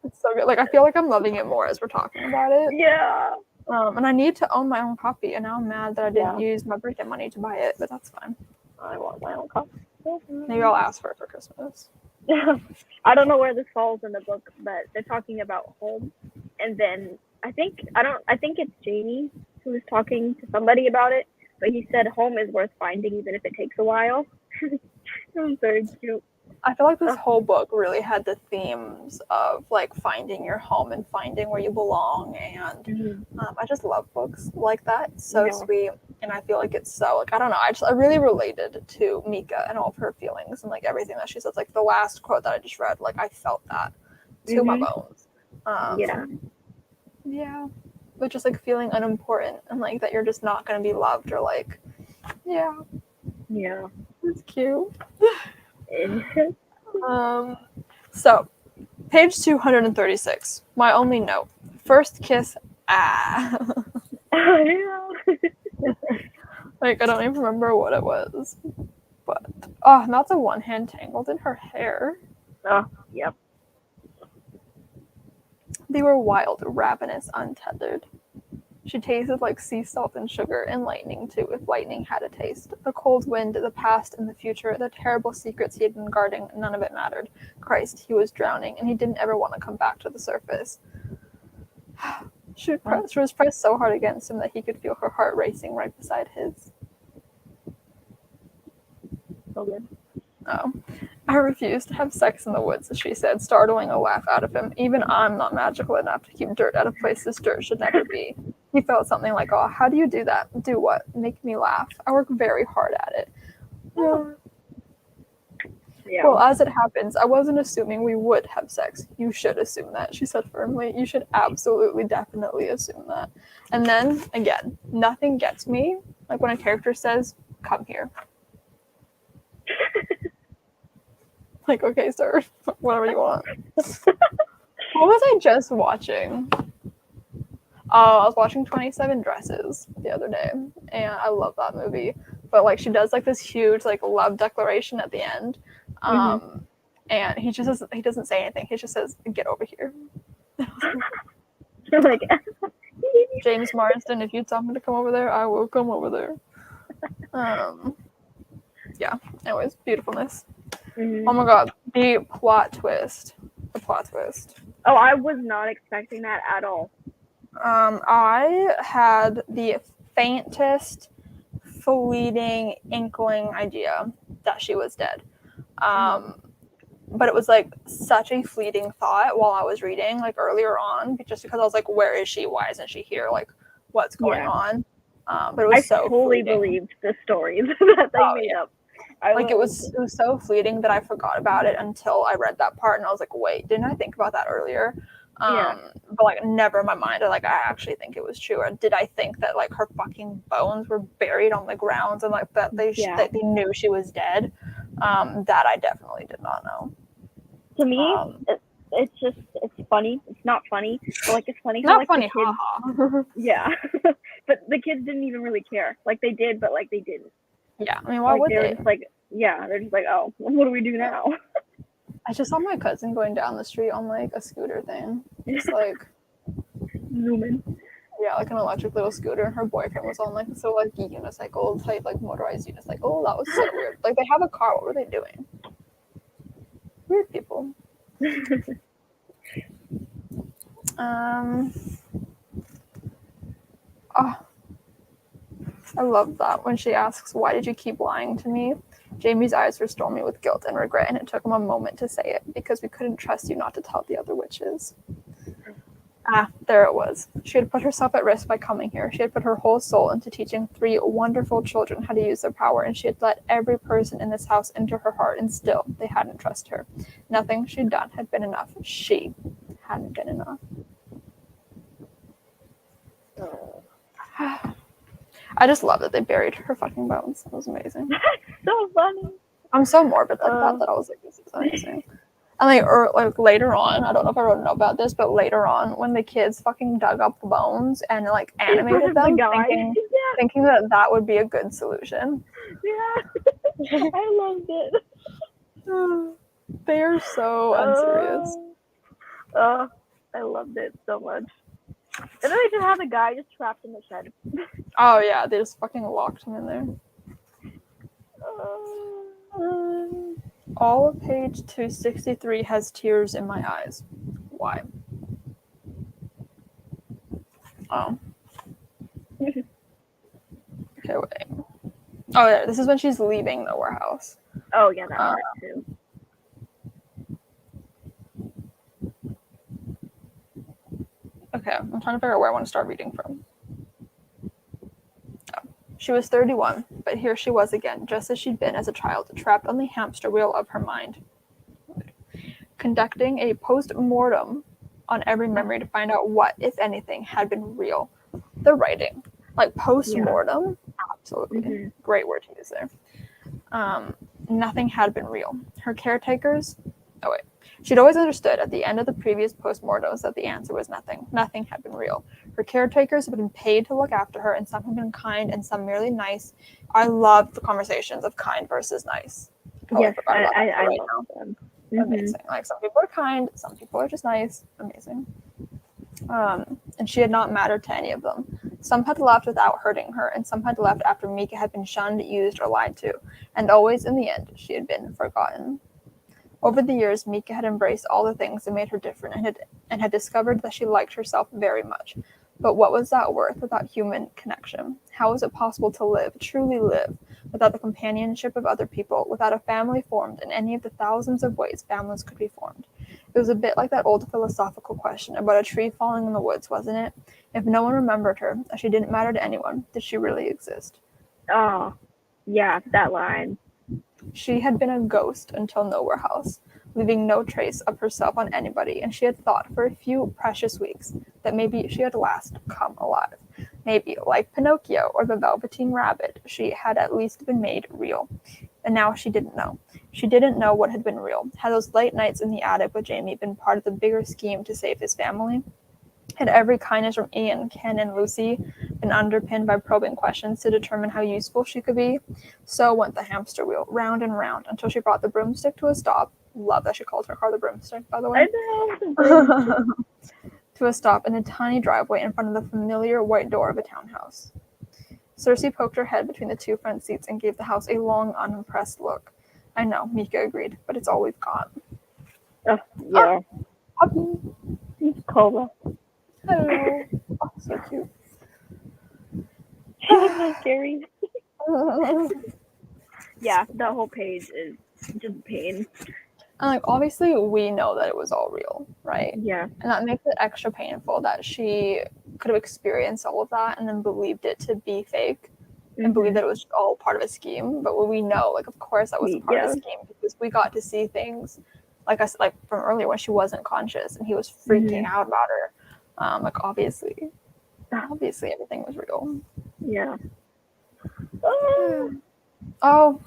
It's so good. Like, I feel like I'm loving it more as we're talking about it. Yeah. And I need to own my own copy, and now I'm mad that I didn't use my birthday money to buy it, but that's fine. I want my own copy. Maybe I'll ask for it for Christmas. I don't know where this falls in the book, but they're talking about home, and then I think it's Jamie who was talking to somebody about it, but he said home is worth finding even if it takes a while. It was very cute. I feel like this whole book really had the themes of like finding your home and finding where you belong, and I just love books like that. It's so sweet, and I feel like it's so like I don't know. I really related to Mika and all of her feelings and like everything that she says. Like the last quote that I just read, like I felt that to my bones. Yeah, but just like feeling unimportant and like that you're just not gonna be loved or like it's cute. So page 236, my only note, first kiss. Like I don't even remember what it was, but not the one hand tangled in her hair. Yep. They were wild, ravenous, untethered. She tasted like sea salt and sugar, and lightning, too, if lightning had a taste. The cold wind, the past and the future, the terrible secrets he had been guarding, none of it mattered. Christ, he was drowning, and he didn't ever want to come back to the surface. She was pressed so hard against him that he could feel her heart racing right beside his. So good. I refuse to have sex in the woods, she said, startling a laugh out of him. Even I'm not magical enough to keep dirt out of places dirt should never be. He felt something like, how do you do that? Do what? Make me laugh. I work very hard at it. Yeah. Well, as it happens, I wasn't assuming we would have sex. You should assume that, she said firmly. You should absolutely, definitely assume that. And then, again, nothing gets me, like when a character says, come here. Like, okay, sir, whatever you want. What was I just watching? I was watching 27 Dresses the other day, and I love that movie. But, like, she does, like, this huge, like, love declaration at the end. And he doesn't say anything. He just says, get over here. Like, James Marsden, if you tell me to come over there, I will come over there. Yeah. Anyways, beautifulness. Oh my god, the plot twist. The plot twist. Oh, I was not expecting that at all. I had the faintest, fleeting inkling idea that she was dead. But it was like such a fleeting thought while I was reading, like earlier on, just because I was like, where is she? Why isn't she here? Like, what's going on? But it was I fully believed the stories that they made up. It was so fleeting that I forgot about it until I read that part, and I was like, wait, didn't I think about that earlier? But like never in my mind, I actually think it was true. Or did I think that like her fucking bones were buried on the grounds and like that they knew she was dead? That I definitely did not know. To me, it's funny. It's not funny, but like it's funny how not like funny. The kids, yeah, but the kids didn't even really care. Like they did, but like they didn't. Yeah, I mean, why would they? Were just like, they're just like, oh, what do we do now? I just saw my cousin going down the street on like a scooter thing, just like zooming. Yeah, like an electric little scooter. Her boyfriend was on like unicycle type, like motorized unicycle. That was so weird. Like they have a car. What were they doing? Weird people. I love that when she asks, "Why did you keep lying to me?" Jamie's eyes were stormy with guilt and regret, and it took him a moment to say it, because we couldn't trust you not to tell the other witches. There it was. She had put herself at risk by coming here. She had put her whole soul into teaching 3 wonderful children how to use their power, and she had let every person in this house into her heart, and still they hadn't trusted her. Nothing she'd done had been enough. She hadn't been enough. I just love that they buried her fucking bones. That was amazing. That's so funny. I'm so morbid like that I was like, this is amazing. And like later on, I don't know if I wrote a note about this, but later on, when the kids fucking dug up the bones and like animated them, thinking that would be a good solution. Yeah, I loved it. They are so unserious. I loved it so much. And then they just had the guy just trapped in the shed. Oh yeah, they just fucking locked him in there. All of page 263 has tears in my eyes. Why? Oh. Okay, wait. Oh, yeah, this is when she's leaving the warehouse. Oh, yeah, that part too. Okay, I'm trying to figure out where I want to start reading from. She was 31, but here she was again, just as she'd been as a child, trapped on the hamster wheel of her mind, conducting a post-mortem on every memory to find out what, if anything, had been real. The writing, like post-mortem, absolutely great word to use there. Nothing had been real. Her caretakers, she'd always understood at the end of the previous post-mortems that the answer was nothing. Nothing had been real. Her caretakers had been paid to look after her, and some had been kind and some merely nice. I love the conversations of kind versus nice. Yes, I love them. Amazing. Like some people are kind, some people are just nice. Amazing. And she had not mattered to any of them. Some had left without hurting her, and some had left after Mika had been shunned, used, or lied to. And always, in the end, she had been forgotten. Over the years, Mika had embraced all the things that made her different and had discovered that she liked herself very much. But what was that worth without human connection? How was it possible to live, truly live, without the companionship of other people, without a family formed in any of the thousands of ways families could be formed? It was a bit like that old philosophical question about a tree falling in the woods, wasn't it? If no one remembered her, if she didn't matter to anyone, did she really exist? Oh, yeah, that line. She had been a ghost until Nowhere House, leaving no trace of herself on anybody, and she had thought for a few precious weeks that maybe she had last come alive. Maybe, like Pinocchio or the Velveteen Rabbit, she had at least been made real. And now she didn't know. She didn't know what had been real. Had those late nights in the attic with Jamie been part of the bigger scheme to save his family? Had every kindness from Ian, Ken, and Lucy been underpinned by probing questions to determine how useful she could be? So went the hamster wheel, round and round, until she brought the broomstick to a stop. Love that she called her car the broomstick, by the way. I know. to a stop in a tiny driveway in front of the familiar white door of a townhouse. Cersei poked her head between the two front seats and gave the house a long, unimpressed look. I know, Mika agreed, but it's all we've got. Oh, yeah. Puppy. Cola. Hello. Oh, so cute. She looks so scary. Yeah, that whole page is just pain. And like obviously we know that it was all real, right? Yeah. And that makes it extra painful that she could have experienced all of that and then believed it to be fake and believed that it was all part of a scheme. But when we know, like, of course that was a part of the scheme because we got to see things, like I said, like from earlier when she wasn't conscious and he was freaking out about her. Like obviously everything was real. Yeah. Oh,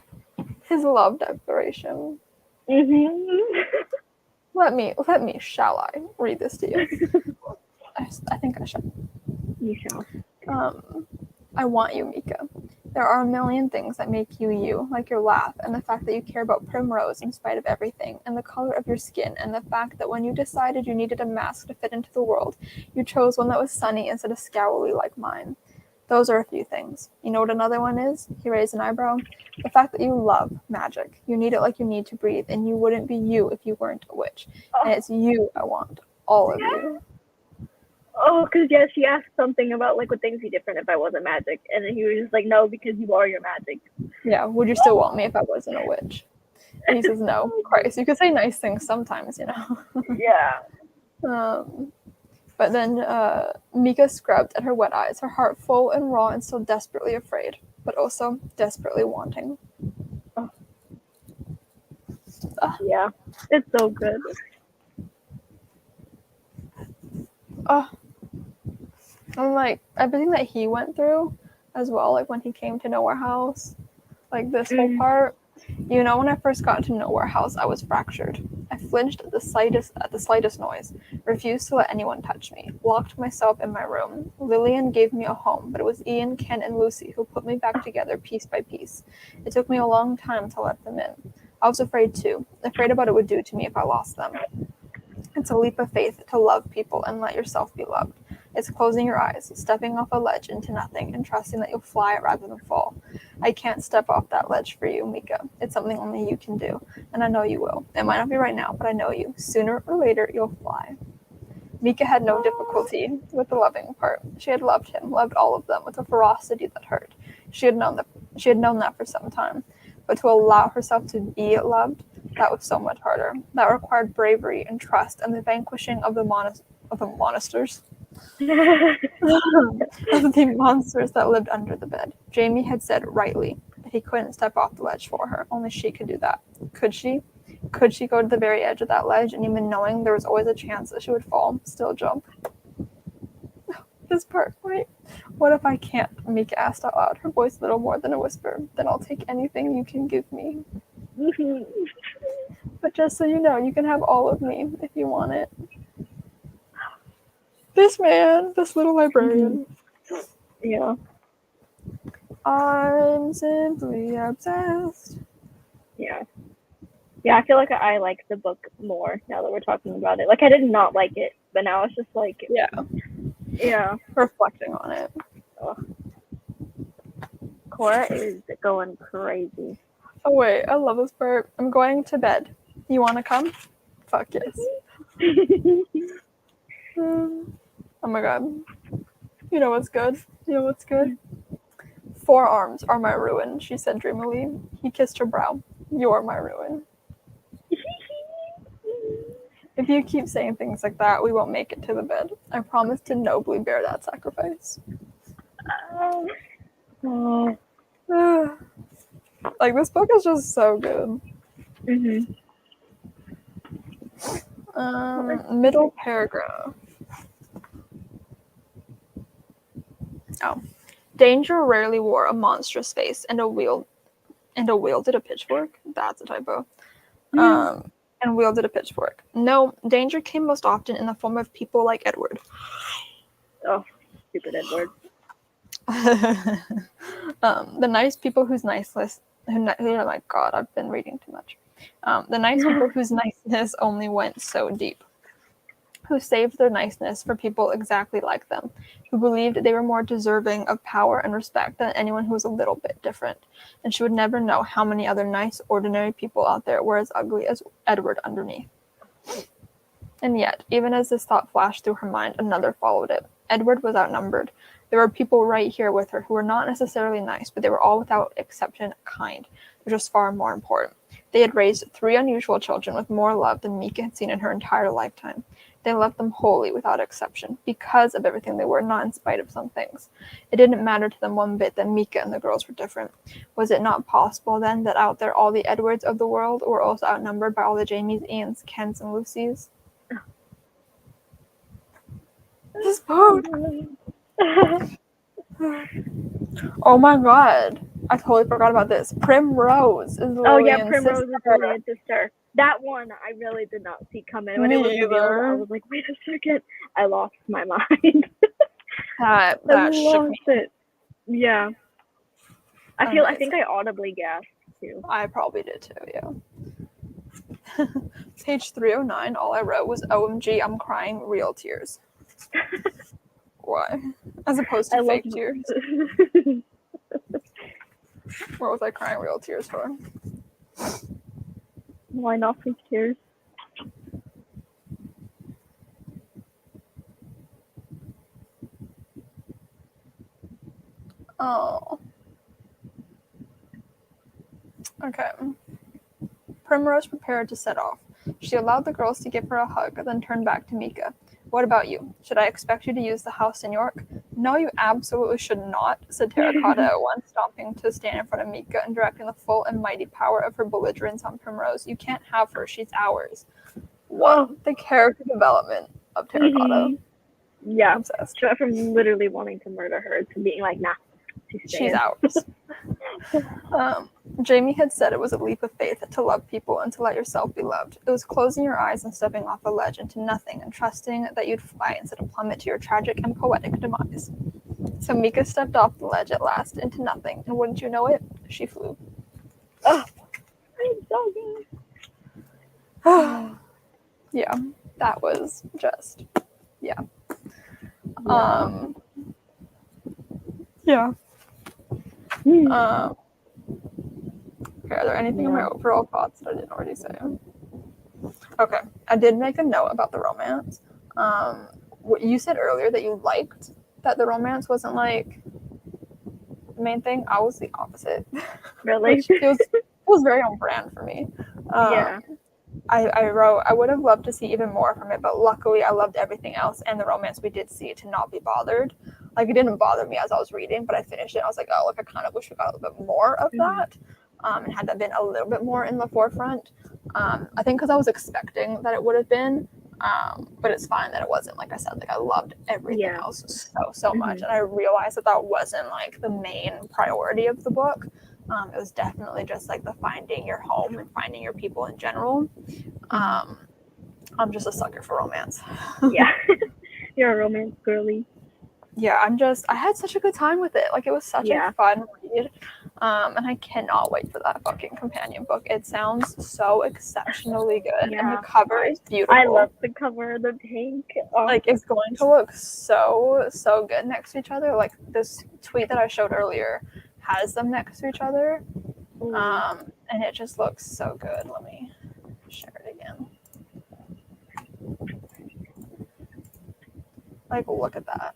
his love declaration. Let me, shall I read this to you? I think I should. You shall. I want you, Mika. There are a million things that make you you, like your laugh, and the fact that you care about Primrose in spite of everything, and the color of your skin, and the fact that when you decided you needed a mask to fit into the world, you chose one that was sunny instead of scowly like mine. Those are a few things. You know what another one is? He raised an eyebrow. The fact that you love magic. You need it like you need to breathe, and you wouldn't be you if you weren't a witch. And it's you I want. All of you. Oh, because yeah, she asked something about like would things be different if I wasn't magic, and then he was just like, no, because you are your magic. Yeah, would you still want me if I wasn't a witch? And he says, no, Christ. You could say nice things sometimes, you know. Yeah. But then Mika scrubbed at her wet eyes, her heart full and raw and still desperately afraid, but also desperately wanting. Oh. Yeah, it's so good. Oh, and like everything that he went through as well, like when he came to Nowhere House, like this whole part. You know, when I first got to Nowhere House, I was fractured. I flinched at the slightest noise, refused to let anyone touch me, locked myself in my room. Lillian gave me a home, but it was Ian, Ken, and Lucy who put me back together piece by piece. It took me a long time to let them in. I was afraid too, afraid of what it would do to me if I lost them. It's a leap of faith to love people and let yourself be loved. It's closing your eyes, stepping off a ledge into nothing, and trusting that you'll fly rather than fall. I can't step off that ledge for you, Mika. It's something only you can do, and I know you will. It might not be right now, but I know you. Sooner or later, you'll fly. Mika had no difficulty with the loving part. She had loved him, loved all of them, with a ferocity that hurt. She had known that for some time, but to allow herself to be loved, that was so much harder. That required bravery and trust and the vanquishing of the monsters. Of the monsters that lived under the bed. Jamie had said rightly that he couldn't step off the ledge for her. Only she could do that. Could she? Could she go to the very edge of that ledge and even knowing there was always a chance that she would fall, still jump? This part, right? What if I can't? Mika asked out loud, her voice little more than a whisper. Then I'll take anything you can give me. But just so you know, you can have all of me if you want it. This man, this little librarian. Yeah. I'm simply obsessed. Yeah. Yeah, I feel like I like the book more now that we're talking about it. Like, I did not like it, but now it's just like... Yeah. Reflecting on it. Oh. Cora is going crazy. Oh, wait, I love this part. I'm going to bed. You want to come? Fuck yes. Oh my god. You know what's good? You know what's good? 4 arms are my ruin, she said dreamily. He kissed her brow. You're my ruin. If you keep saying things like that, we won't make it to the bed. I promise to nobly bear that sacrifice. Like, this book is just so good. Middle paragraph. Oh. Danger rarely wore a monstrous face and wielded a pitchfork. That's a typo. And wielded a pitchfork. No, danger came most often in the form of people like Edward. Oh, stupid Edward. The nice people whose niceness, oh my god, I've been reading too much. The nice people whose niceness only went so deep. who saved their niceness for people exactly like them, who believed they were more deserving of power and respect than anyone who was a little bit different. And she would never know how many other nice, ordinary people out there were as ugly as Edward underneath. And yet, even as this thought flashed through her mind, another followed it. Edward was outnumbered. There were people right here with her who were not necessarily nice, but they were all without exception kind, which was far more important. They had raised 3 unusual children with more love than Mika had seen in her entire lifetime. They loved them wholly, without exception, because of everything they were, not in spite of some things. It didn't matter to them one bit that Mika and the girls were different. Was it not possible, then, that out there all the Edwards of the world were also outnumbered by all the Jamies, Ians, Kens, and Lucys? This boat! Oh my god. I totally forgot about this. Primrose is Lillian's Oh yeah, Primrose sister. is Lillian's sister. That one I really did not see coming. When Me it was revealed, either. I was like, wait a second. I lost my mind. That I shook me. lost it. Yeah. I think I audibly gasped too. I probably did too, yeah. Page 309, all I wrote was, OMG, I'm crying real tears. Why? As opposed to fake tears. What was I crying real tears for? Why not fake tears? Oh. Okay. Primrose prepared to set off. She allowed the girls to give her a hug, then turned back to Mika. What about you? Should I expect you to use the house in York? No, you absolutely should not, said Terracotta at once, stopping to stand in front of Mika and directing the full and mighty power of her belligerence on Primrose. You can't have her. She's ours. What? The character development of Terracotta. Yeah. Obsessed. She went from literally wanting to murder her to being like, nah, she's ours. Jamie had said it was a leap of faith to love people and to let yourself be loved. It was closing your eyes and stepping off a ledge into nothing and trusting that you'd fly instead of plummet to your tragic and poetic demise. So Mika stepped off the ledge at last into nothing, and wouldn't you know it, she flew. Oh, I'm so good. Yeah, that was just, yeah. Yeah. Okay, are there anything in my overall thoughts that I didn't already say? Okay, I did make a note about the romance. What you said earlier that you liked that the romance wasn't like the main thing. I was the opposite. Really? it was very on brand for me. Yeah. I wrote, I would have loved to see even more from it, but luckily I loved everything else and the romance we did see to not be bothered. Like, it didn't bother me as I was reading, but I finished it and I was like, oh, like, I kind of wish we got a little bit more of that. And had that been a little bit more in the forefront. I think because I was expecting that it would have been, but it's fine that it wasn't. Like I said, like, I loved everything else so much. And I realized that wasn't like the main priority of the book. It was definitely just like the finding your home and finding your people in general. I'm just a sucker for romance. Yeah. You're a romance girly. Yeah, I had such a good time with it. Like, it was such a fun read. And I cannot wait for that fucking companion book. It sounds so exceptionally good. And the cover is beautiful. I love the cover, the pink. Oh. Like, it's going to look so good next to each other. Like, this tweet that I showed earlier has them next to each other. And it just looks so good. Let me share it again. Like, look at that.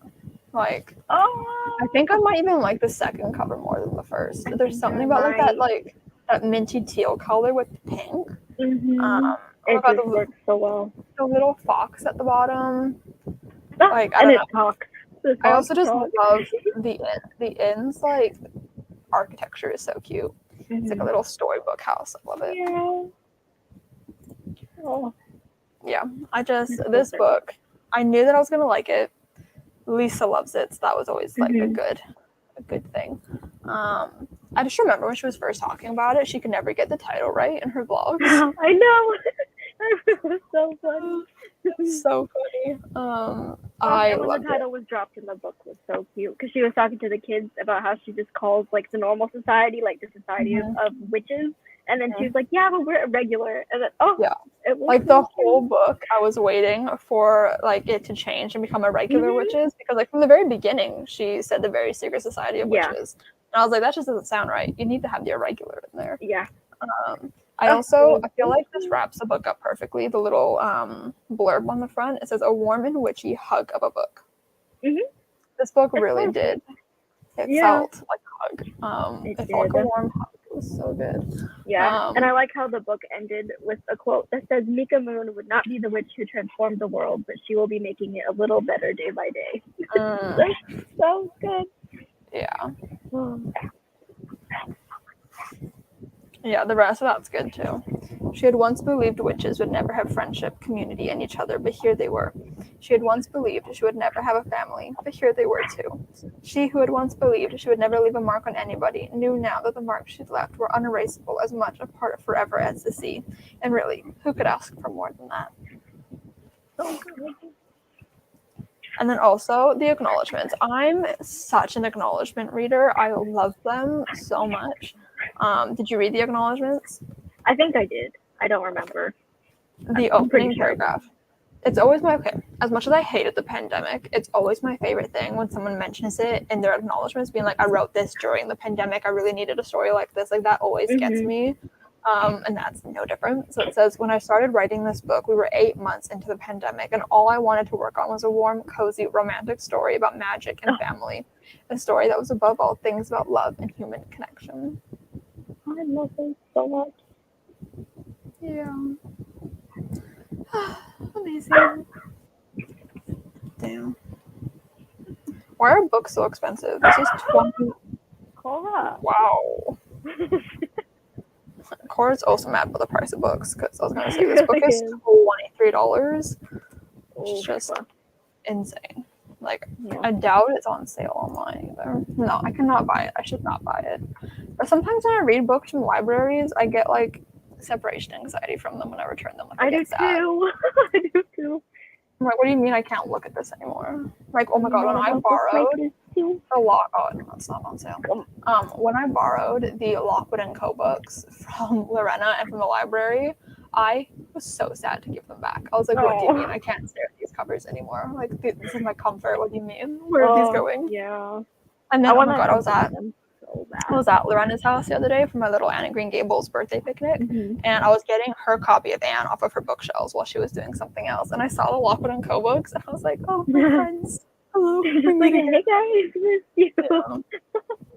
Like, I think I might even like the second cover more than the first. There's something about that minty teal color with pink. It just works so well. The little fox at the bottom. Like, I don't know. Talks. I also just love the inn's like architecture is so cute. It's like a little storybook house. I love it. Yeah. This book, I knew that I was gonna like it. Lisa loves it, so that was always like a good thing. I just remember when she was first talking about it, she could never get the title right in her vlogs. I know. It was so funny. So funny. And when the title was dropped in the book was so cute because she was talking to the kids about how she just calls like the normal society, like the society of witches, And then she was like, yeah, but we're irregular. And then, yeah. Like the whole book, I was waiting for like it to change and become irregular witches, because like from the very beginning, she said the very secret society of witches, and I was like, that just doesn't sound right. You need to have the irregular in there. Yeah. I feel like this wraps the book up perfectly. The little blurb on the front, it says a warm and witchy hug of a book. This book really did. It felt like a hug. It felt like a warm hug. It was so good. Yeah, and I like how the book ended with a quote that says, Mika Moon would not be the witch who transformed the world, but she will be making it a little better day by day. That's so good. Yeah. Yeah, the rest of that's good too. She had once believed witches would never have friendship, community, and each other, but here they were. She had once believed she would never have a family, but here they were too. She who had once believed she would never leave a mark on anybody knew now that the marks she'd left were unerasable, as much a part of forever as the sea. And really, who could ask for more than that? And then also the acknowledgements. I'm such an acknowledgement reader. I love them so much. Did you read the acknowledgements? I think I did. I don't remember. The opening paragraph. It's always as much as I hated the pandemic, it's always my favorite thing when someone mentions it in their acknowledgements, being like, I wrote this during the pandemic. I really needed a story like this. Like, that always gets me. And that's no different. So it says, when I started writing this book, we were 8 months into the pandemic, and all I wanted to work on was a warm, cozy, romantic story about magic and family. A story that was above all things about love and human connection. I love it so much. Yeah. Amazing. Damn. Why are books so expensive? This is 20. Cora. Wow. Cora's also mad about the price of books, because I was going to say this book is $23. It's just insane. Like, I doubt it's on sale online either. No, I cannot buy it. I should not buy it. But sometimes when I read books from libraries, I get like separation anxiety from them when I return them. Like, I do too. I do too. I'm like, what do you mean I can't look at this anymore? Like, oh my god, when I borrowed the it's not on sale. When I borrowed the Lockwood & Co. books from Lorena and from the library, I was so sad to give them back. I was like, what do you mean I can't stare at these covers anymore? Like, this is my comfort. What do you mean? Where are these going? Yeah. And then, oh my god, I was at Lorena's house the other day for my little Anne and Green Gables birthday picnic, and I was getting her copy of Anne off of her bookshelves while she was doing something else, and I saw the Lockwood & Co. books, and I was like, oh, my friends, hello. Like, hey guys, miss you. Yeah.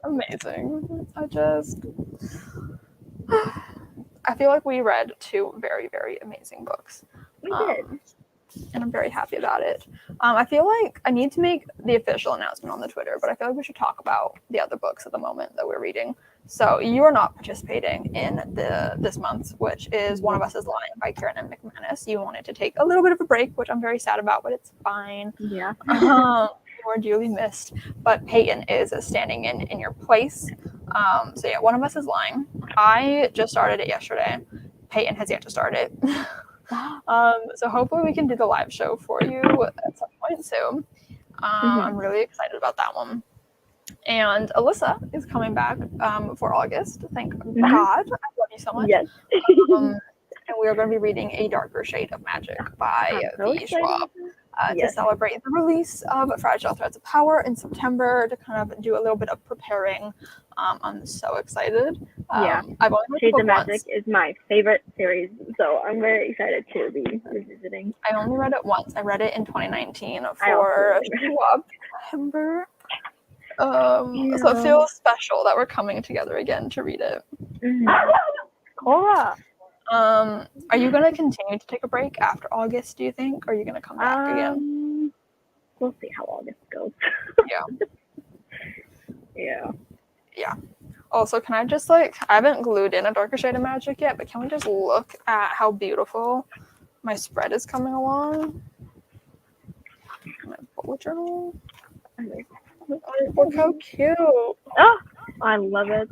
Amazing. I feel like we read 2 very, very amazing books. We did. And I'm very happy about it. I feel like I need to make the official announcement on the Twitter, but I feel like we should talk about the other books at the moment that we're reading. So you are not participating in this month's, which is One of Us is Lying by Kieran M. McManus. You wanted to take a little bit of a break, which I'm very sad about, but it's fine. Yeah. We're dearly missed. But Peyton is standing in your place. So yeah, One of Us is Lying. I just started it yesterday. Peyton has yet to start it. So hopefully we can do the live show for you at some point soon. I'm really excited about that one. And Alyssa is coming back for August. Thank God. I love you so much. Yes. And we are going to be reading A Darker Shade of Magic by V. Schwab to celebrate the release of Fragile Threads of Power in September, to kind of do a little bit of preparing. I'm so excited. I've only read Shades the of book Magic is my favorite series, so I'm very excited to be revisiting. I only read it once. I read it in 2019 for Schwab September. So it feels special that we're coming together again to read it. Cora. Are you going to continue to take a break after August, do you think? Or are you going to come back again? We'll see how August goes. Yeah. Also, can I just I haven't glued in A Darker Shade of Magic yet, but can we just look at how beautiful my spread is coming along? My bullet journal. Look how cute. Oh, I love it.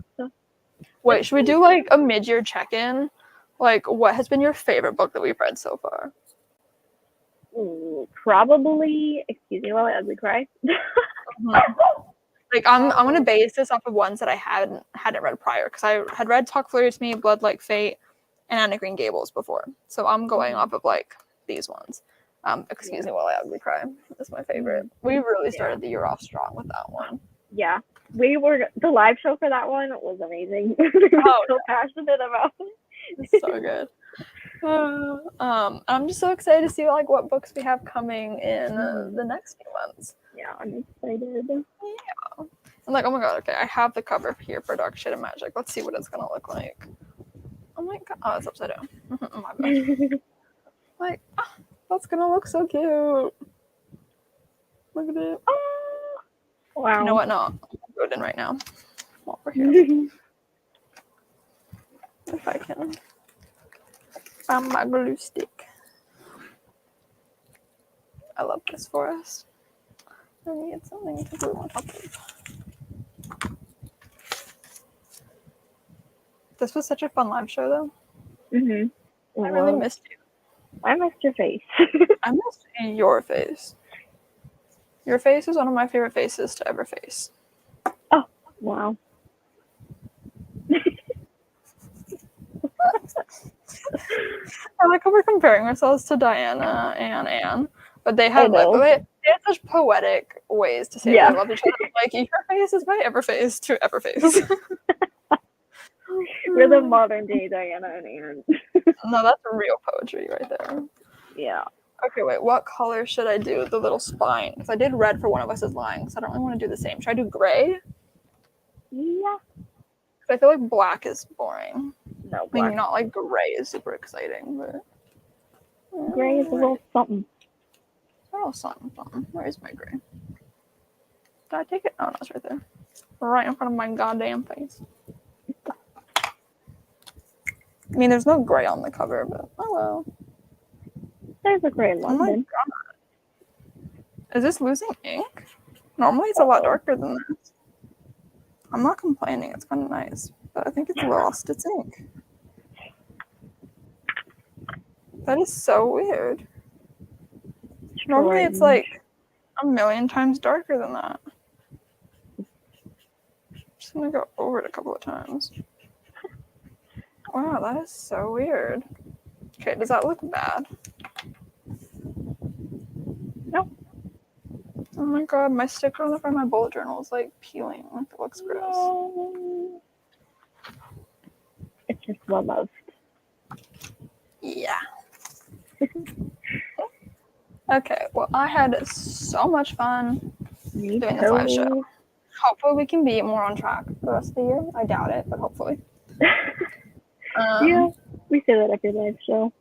Wait, should we do a mid-year check-in? What has been your favorite book that we've read so far? Probably, excuse me while I ugly cry. Like I'm gonna base this off of ones that I hadn't read prior, because I had read Talk Flirty to Me, Blood Like Fate, and Anne of Green Gables before. So I'm going off of like these ones. Excuse me while I ugly cry. That's my favorite. We really started the year off strong with that one. Yeah. The live show for that one was amazing. We were so passionate about it. It's so good. I'm just so excited to see like what books we have coming in the next few months. Yeah, I'm excited. Yeah. I'm like, oh my god, okay, I have the cover here for Dark Shade of Magic. Let's see what it's gonna look like. Oh my god, oh, it's upside down. Oh my bad. Like, that's gonna look so cute. Look at it. Oh, wow. You know what? No, I'm gonna go it in right now while we're here. If I can. Found my glue stick. I love this for us. I need something to glue on top of. This was such a fun live show, though. I really missed you. I missed your face. I missed your face. Your face is one of my favorite faces to ever face. Oh, wow. I like how we're comparing ourselves to Diana and Anne, but they had such poetic ways to say they love each other. Like, your face is my ever face to ever face. We're the modern day Diana and Anne. No, that's real poetry right there. Yeah. Okay, wait, what color should I do the little spine? Because I did red for one of us is lying, so I don't really want to do the same. Should I do gray? Yeah. Because I feel like black is boring. No, black. I mean, not like gray is super exciting, but gray is a little something. A little something. Where is my gray? Did I take it? Oh, no, it's right there. Right in front of my goddamn face. I mean, there's no gray on the cover, but oh well. There's a gray London. Oh my god. Is this losing ink? Normally it's a lot darker than this. I'm not complaining, it's kind of nice, but I think it's lost its ink. That is so weird. Normally it's like a million times darker than that. I'm just gonna go over it a couple of times. Wow, that is so weird. Okay, does that look bad? No. Oh my god, my sticker on the front of my bullet journal is like peeling. Like, it looks gross. No. It's just well loved. Yeah. Okay, well, I had so much fun doing this live show. Hopefully we can be more on track for the rest of the year. I doubt it, but hopefully. Yeah, we say that every live show.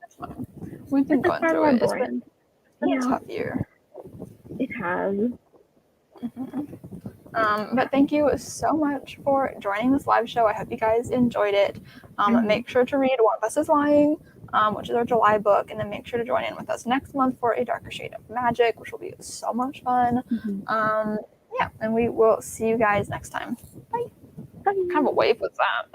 That's fine. We've been going through it. It's been a tough year. It has. But thank you so much for joining this live show. I hope you guys enjoyed it. Make sure to read One of Us is Lying, which is our July book, and then make sure to join in with us next month for A Darker Shade of Magic, which will be so much fun. Yeah, and we will see you guys next time. Bye. What kind of a wave was that?